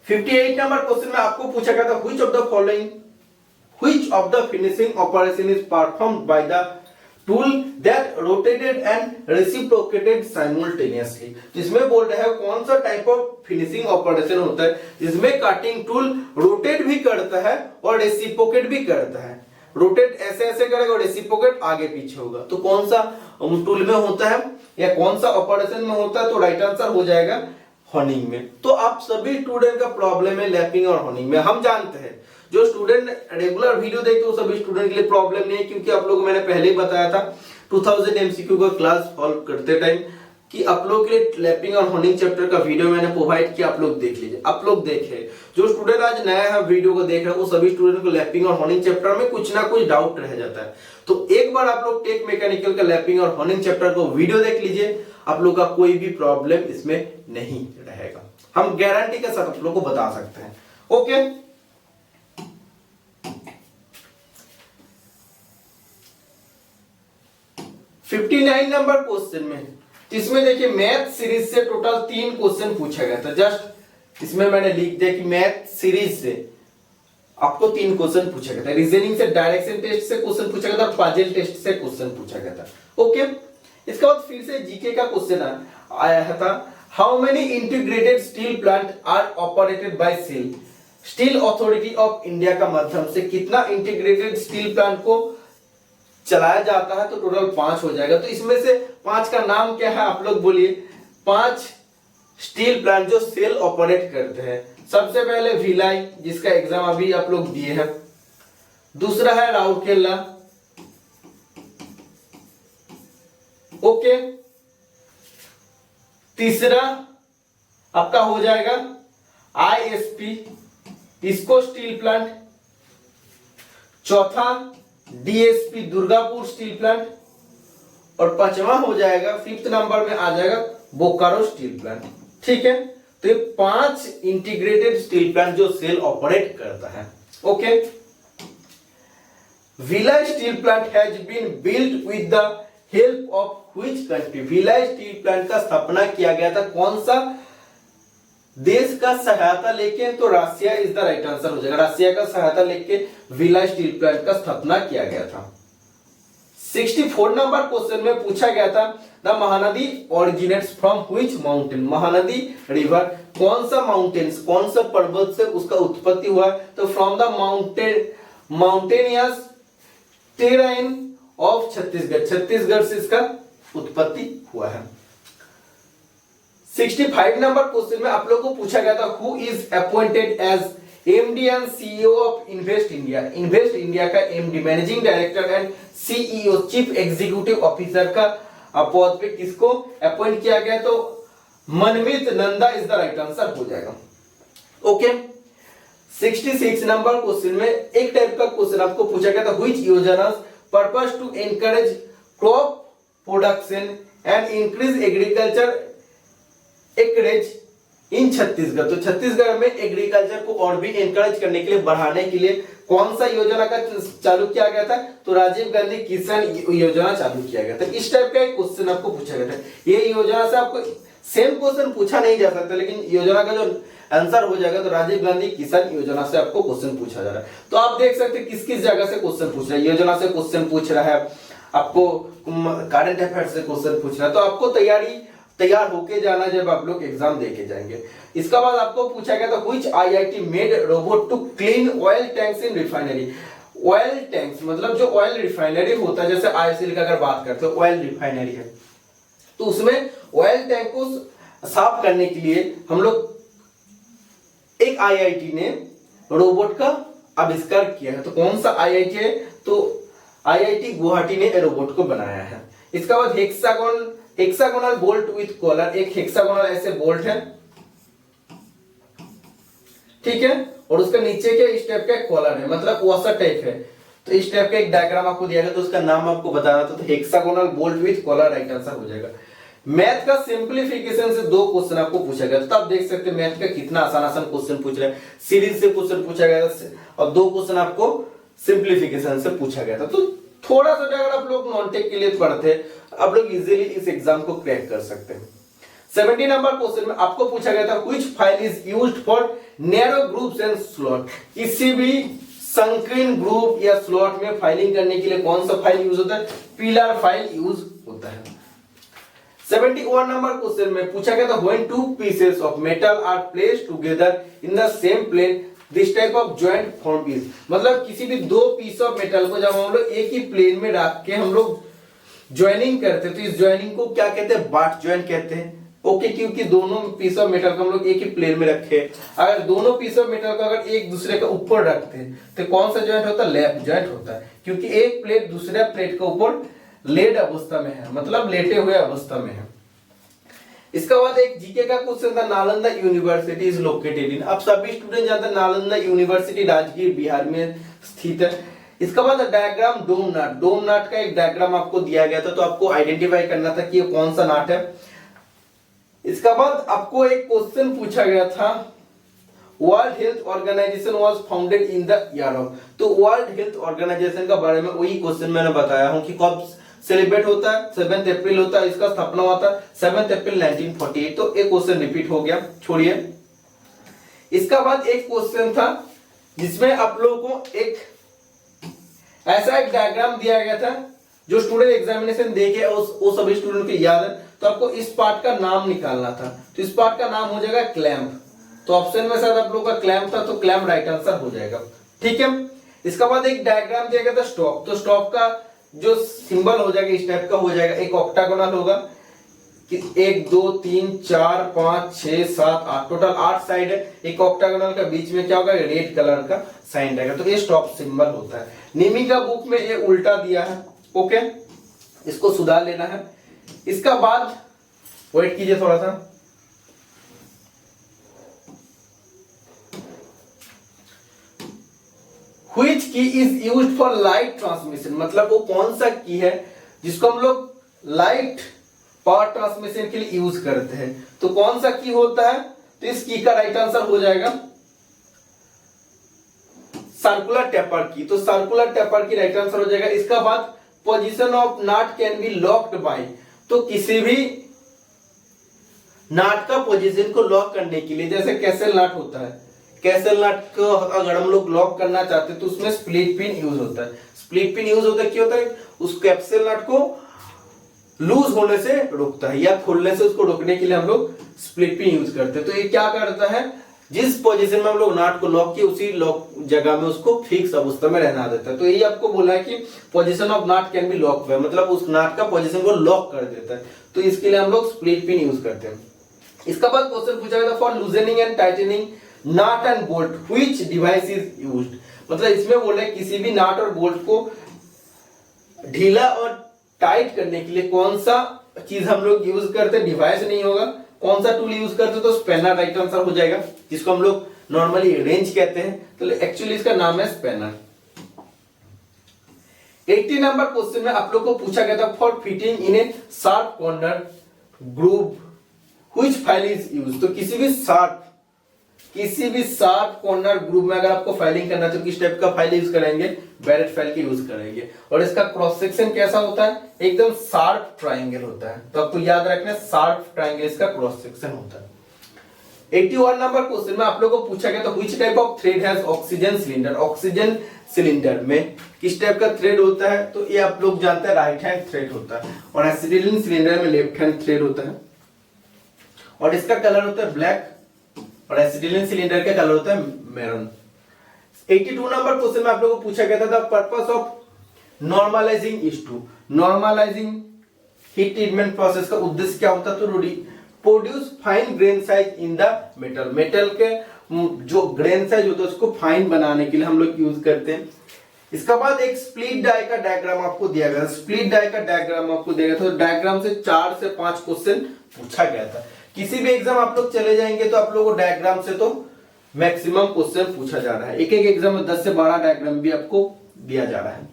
58 नंबर क्वेश्चन में आपको पूछा गया था which of the following, which of the finishing operation is performed by the tool that rotated and reciprocated simultaneously. जिसमें बोल रहा है कौन सा टाइप ऑफ फिनिशिंग ऑपरेशन होता है जिसमें कटिंग टूल रोटेट भी करता है और रेसिप्रोकेट भी करता है। रोटेट ऐसे ऐसे करेगा और रेसिप्रोकेट आगे पीछे होगा, तो कौन सा टूल में होता है या कौन सा ऑपरेशन में होता है, तो राइट आंसर हो जाएगा हॉर्निंग में। तो आप सभी स्टूडेंट का प्रॉब्लम है लैपिंग और हॉर्निंग में, हम जानते हैं। जो स्टूडेंट रेगुलर वीडियो देखते हैं वो सभी स्टूडेंट के लिए प्रॉब्लम नहीं है, क्योंकि आप लोग मैंने पहले ही बताया था 2000 एमसीक्यू का क्लास सॉल्व करते टाइम कि आप लोग के लिए लैपिंग और हॉर्निंग चैप्टर का वीडियो मैंने प्रोवाइड किया, आप लोग देख लीजिए। आप लोग देखें, जो स्टूडेंट आज नया है वीडियो को देख रहे हैं वो सभी स्टूडेंट को लैपिंग और हॉर्निंग चैप्टर में कुछ ना कुछ डाउट रह जाता है। तो एक बार आप लोग टेक मैकेनिकल का लैपिंग और हॉर्निंग चैप्टर को वीडियो देख लीजिए, आप लोग का कोई भी प्रॉब्लम इसमें नहीं रहेगा, हम गारंटी के साथ आप लोग को बता सकते हैं। ओके, फिफ्टी 59 नंबर क्वेश्चन में, इसमें देखिए मैथ सीरीज से टोटल 3 क्वेश्चन पूछा गया था। जस्ट इसमें मैंने लिख दिया कि मैथ सीरीज से आपको 3 क्वेश्चन पूछा गया था। रीजनिंग से डायरेक्शन टेस्ट से क्वेश्चन पूछा गया था, पजल टेस्ट से क्वेश्चन पूछा गया था। ओके, इसके बाद फिर से जीके का क्वेश्चन आया था how many integrated steel plant are operated by SAIL, steel authority of India का माध्यम से कितना इंटीग्रेटेड स्टील प्लांट को चलाया जाता है, तो टोटल 5 हो जाएगा। तो इसमें से 5 का नाम क्या है आप लोग बोलिए। 5 स्टील प्लांट जो सेल ऑपरेट करते हैं। सबसे पहले भिलाई, जिसका एग्जाम अभी आप लोग दिए हैं। दूसरा है राउरकेला, ओके। तीसरा आपका हो जाएगा आईएसपी, इसको स्टील प्लांट। चौथा डीएसपी, दुर्गापुर स्टील प्लांट। और 5वां हो जाएगा, 5th नंबर में आ जाएगा बोकारो स्टील प्लांट। ठीक है, तो ये 5 इंटीग्रेटेड स्टील प्लांट जो सेल ऑपरेट करता है, okay. Bhilai steel plant has been built with the help of which country. Bhilai steel plant का स्थापना किया गया था कौन सा देश का सहायता लेके, तो Russia is the right answer हो जाएगा। रशिया का सहायता लेके भिलाई स्टील प्लांट का स्थापना किया गया था। 64 नंबर क्वेश्चन में पूछा गया था the Mahanadi originates from which mountain. Mahanadi river कौन सा माउंटेन्स, कौन सा पर्वत से उसका उत्पत्ति हुआ है, तो from the mountainous terrain of Chhattisgarh. Chhattisgarh से इसका उत्पत्ति हुआ है। 65 नंबर क्वेश्चन में आप लोगों को पूछा गया था who is appointed as MD and CEO of Invest India. Invest India का MD, managing director and CEO, chief executive officer का पद पे किसको अपॉइंट किया गया, तो Manmeet Nanda is the right answer हो जाएगा, ओके। 66 नंबर क्वेश्चन में एक टाइप का क्वेश्चन आपको पूछा गया था which yojana purpose to encourage crop production and increase agriculture acreage in Chhattisgarh. तो छत्तीसगढ़ में एग्रीकल्चर को और भी एनकरेज करने के लिए, बढ़ाने के लिए कौन सा योजना का चालू किया गया था, तो राजीव गांधी किसान योजना चालू किया गया था। इस टाइप का एक क्वेश्चन आपको पूछा गया था। ये योजना से आपको सेम क्वेश्चन पूछा नहीं जा सकता, लेकिन योजना का जो आंसर हो जाएगा तो राजीव गांधी किसान योजना से आपको क्वेश्चन पूछा जा रहा है। तो आप देख सकते हैं किस किस जगह से क्वेश्चन पूछ रहा है। योजना से क्वेश्चन पूछ रहा है, आपको करंट अफेयर्स से क्वेश्चन पूछ रहा है। तो आपको तैयार होके जाना जब आप लोग एग्जाम देके जाएंगे। इसका बाद आपको पूछा गया था which IIT made robot to clean oil tanks in refinery. Oil tanks मतलब जो ऑयल रिफाइनरी होता है, जैसे आईओसीएल का अगर बात करते हैं, ऑयल रिफाइनरी है, तो उसमें ऑयल टैंक को साफ करने के लिए हम लोग एक आईआईटी ने रोबोट का आविष्कार किया है। तो कौन सा आईआईटी है, तो आईआईटी गुवाहाटी ने रोबोट को बनाया है। इसका बाद हेक्सागोनल बोल्ट विथ कॉलर, एक हेक्सागोनल ऐसे बोल्ट है, ठीक है, और उसका नीचे के इस टाइप का कॉलर है, मतलब वॉशर टाइप है। तो इस टाइप का एक डायग्राम आपको दिया गया, तो उसका नाम आपको बताना था, तो hexagonal bolt with collar right answer हो जाएगा। मैथ का सिंप्लीफिकेशन से 2 क्वेश्चन आपको पूछा गया, तो आप देख सकते हैं मैथ का कितना आसान क्वेश्चन पूछ रहे हैं। सीरीज से क्वेश्चन पूछा गया था और 2 क्वेश्चन आपको सिंप्लीफिकेशन से पूछा गया था। तो थोड़ा सा अगर आप लोग नॉनटेक के लिए पढ़ते हैं, आप लोग इजीली इस एग्जाम को क्रैक कर सकते हैं। 70 नंबर क्वेश्चन में आपको पूछा गया था which file is used for narrow groups and slot. किसी भी संकीर्ण ग्रुप या स्लॉट में फाइलिंग करने के लिए कौन सा फाइल यूज होता है, पिलर फाइल यूज होता है। 71 नंबर क्वेश्चन में पूछा गया था when 2 pieces of metal are placed together in the same plane this type of joint form is. मतलब किसी भी 2 पीस ऑफ मेटल को जब हम लोग एक ही प्लेन में रख के हम लोग ज्वाइनिंग करते हैं, तो इस ज्वाइनिंग को क्या कहते हैं, बाट ज्वाइंट कहते हैं, ओके। क्योंकि दोनों पीस ऑफ मेटल को हम लोग एक ही प्लेन में रखे, अगर दोनों पीस ऑफ मेटल को अगर एक दूसरे के ऊपर रखते हैं तो कौन सा ज्वाइंट होता है, लैप ज्वाइंट होता है, क्योंकि एक प्लेट दूसरे प्लेट के ऊपर लेड अवस्था में है, मतलब लेटे हुए अवस्था में है। इसका बाद एक जीके का क्वेश्चन था Nalanda university is located in. आप सभी स्टूडेंट जानते हैं नालंदा यूनिवर्सिटी राजगीर बिहार में स्थित है। इसका बाद डायग्राम डोम नाट का एक डायग्राम आपको दिया गया था, तो आपको आइडेंटिफाई करना था कि ये कौन सा नाट है। इसका बाद आपको एक क्वेश्चन पूछा गया था world health organisation was founded in the year of. तो वर्ल्ड हेल्थ ऑर्गेनाइजेशन का बारे में वही क्वेश्चन मैंने बताया हूं कि कब सेलिब्रेट होता है, 7 अप्रैल होता है, इसका स्थापना हुआ था 7 अप्रैल 1948। तो एक क्वेश्चन रिपीट हो गया, छोड़िए। इसका बाद एक क्वेश्चन था जिसमें आप लोगों को एक ऐसा एक डायग्राम दिया गया था जो स्टूडेंट एग्जामिनेशन देके वो सभी स्टूडेंट को याद है, तो आपको इस पार्ट का नाम निकालना था। तो इस पार्ट का नाम हो जाएगा क्लैंप। तो ऑप्शन में शायद आप लोग का क्लैम्प था, तो क्लैम्प राइट आंसर हो जाएगा। ठीक है, इसका बाद एक डायग्राम दिया गया था स्टॉप, तो स्टॉप का जो सिंबल हो जाएगा इस टाइप का हो जाएगा, एक ऑक्टागोनल होगा कि 1 2 3 4 5 6 7 8 टोटल 8 साइड है। एक ऑक्टागोनल का बीच में क्या होगा, रेड कलर का साइन रहेगा, तो ये स्टॉप सिंबल होता है। निमी का बुक में ये उल्टा दिया है, ओके, इसको सुधार लेना है। इसका बाद वेट कीजिए थोड़ा सा, Which key is used for light transmission, मतलब वो कौन सा की है जिसको हम लोग लाइट पावर ट्रांसमिशन के लिए यूज करते हैं, तो कौन सा की होता है, तो इस की का राइट आंसर हो जाएगा सर्कुलर टेपर की, तो circular taper key right answer हो जाएगा। इसका बाद position of nut can be locked by, तो किसी भी नट का पोजीशन को लॉक करने के लिए, जैसे कैसल नट होता है, कैसल नट को अगर हम लोग लॉक करना चाहते हैं तो उसमें स्प्लिट पिन यूज होता है। स्प्लिट पिन यूज होता है, क्यों होता है, उस कैप्सूल नट को लूज होने से रोकता है, या खोलने से उसको रोकने के लिए हम लोग स्प्लिट पिन यूज करते हैं। तो ये क्या करता है, जिस पोजीशन में हम लोग नट को लॉक किए उसी लॉक जगह में उसको फिक्स अवस्था में रहना देता है। तो यही आपको बोला है कि position of nut can be lock, मतलब उस नट का पोजीशन को लॉक कर देता है, तो इसके लिए हम लोग स्प्लिट पिन यूज करते हैं। इसका बाद क्वेश्चन पूछा गया था for loosening and tightening nut and bolt which device is used, मतलब इसमें बोले किसी भी नट और बोल्ट को ढीला और टाइट करने के लिए कौन सा चीज हम लोग यूज करते हैं, डिवाइस नहीं होगा, कौन सा टूल यूज करते, तो स्पैनर राइट आंसर हो जाएगा, जिसको हम लोग नॉर्मली रेंज कहते हैं, तो एक्चुअली इसका नाम है स्पैनर। 80 नंबर क्वेश्चन में आप लोग को पूछा गया था for fitting in A sharp corner groove which file is used, तो किसी भी शार्प कॉर्नर ग्रुप में अगर आपको फाइलिंग करना तो किस टाइप का फाइल यूज करेंगे, बैरेट फाइल के यूज करेंगे। और इसका क्रॉस सेक्शन कैसा होता है, एकदम शार्प ट्रायंगल होता है, तो आपको याद रखना है शार्प ट्रायंगल इसका क्रॉस सेक्शन होता है। 81 नंबर क्वेश्चन में आप लोगों को पूछा गया था which type of thread has oxygen cylinder, oxygen cylinder में किस टाइप का थ्रेड होता है, तो ये आप लोग जानते हैं राइट हैंड थ्रेड होता है, और एसिटिलीन सिलेंडर में लेफ्ट हैंड थ्रेड होता है, और इसका कलर होता है ब्लैक, और एसिटिलीन सिलेंडर का कलर होता है मैरून। 82 नंबर क्वेश्चन में आप लोगों को पूछा गया था the purpose of normalising is to, normalising heat treatment process का उद्देश्य क्या होता है, तो produce fine grain size in the metal, metal के जो ग्रेन साइज होता है उसको फाइन बनाने के लिए हम लोग यूज करते हैं। इसका बाद एक स्प्लिट डाई का डायग्राम आपको दिया गया, स्प्लिट डाई का डायग्राम आपको दिया गया था, डायग्राम से 4 से 5 क्वेश्चन पूछा गया था। किसी भी एग्जाम आप लोग चले जाएंगे तो आप लोगों को डायग्राम से तो मैक्सिमम क्वेश्चन पूछा जा रहा है, एक एग्जाम में 10 से 12 डायग्राम भी आपको दिया जा रहा है।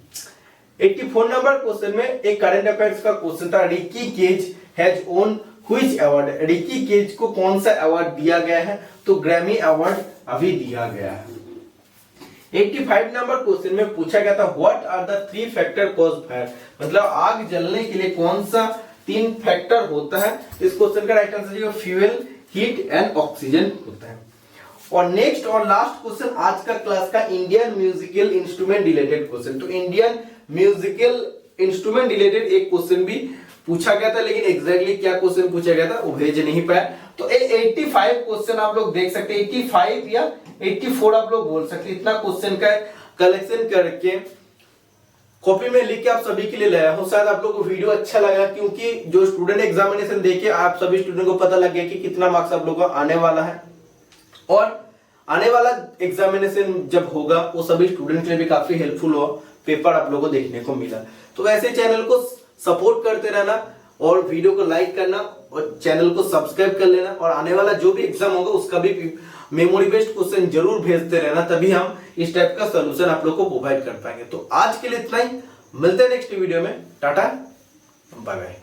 84 नंबर क्वेश्चन में एक करंट अफेयर्स का क्वेश्चन था Ricky Kej has won which award, Ricky Kej को कौन सा अवार्ड दिया गया है, तो ग्रैमी अवार्ड अभी दिया गया है। 85 नंबर क्वेश्चन में पूछा गया था what are the 3 factor cause fire, मतलब आग जलने के लिए कौन सा 3 फैक्टर होता है, इस क्वेश्चन का right answer fuel, heat and oxygen होता है। और नेक्स्ट और लास्ट क्वेश्चन आज का क्लास का Indian musical instrument related question, तो इंडियन म्यूजिकल इंस्ट्रूमेंट रिलेटेड एक क्वेश्चन भी पूछा गया था, लेकिन एग्जैक्टली क्या क्वेश्चन पूछा गया था वो भेज नहीं पाया। तो 85 क्वेश्चन आप लोग देख सकते हैं, 85 या 84 आप लोग बोल सकते हैं, इतना क्वेश्चन का कलेक्शन करके कॉपी में लिख के आप सभी के लिए लाया हूं। शायद आप लोगों को वीडियो अच्छा लगा, क्योंकि जो स्टूडेंट एग्जामिनेशन देके आप सभी स्टूडेंट को पता लग गया कि कितना मार्क्स आप लोगों को आने वाला है, और आने वाला एग्जामिनेशन जब होगा वो सभी स्टूडेंट के लिए भी काफी हेल्पफुल हो, पेपर आप लोगों को देखने को मिला। तो ऐसे चैनल को सपोर्ट करते रहना और वीडियो को लाइक करना और चैनल को सब्सक्राइब कर लेना, और आने वाला जो भी एग्जाम होगा उसका भी मेमोरी बेस्ड क्वेश्चन जरूर भेजते रहना, तभी हम इस टाइप का सॉल्यूशन आप लोग को प्रोवाइड कर पाएंगे। तो आज के लिए इतना ही, मिलते हैं नेक्स्ट वीडियो में, टाटा बाय बाय।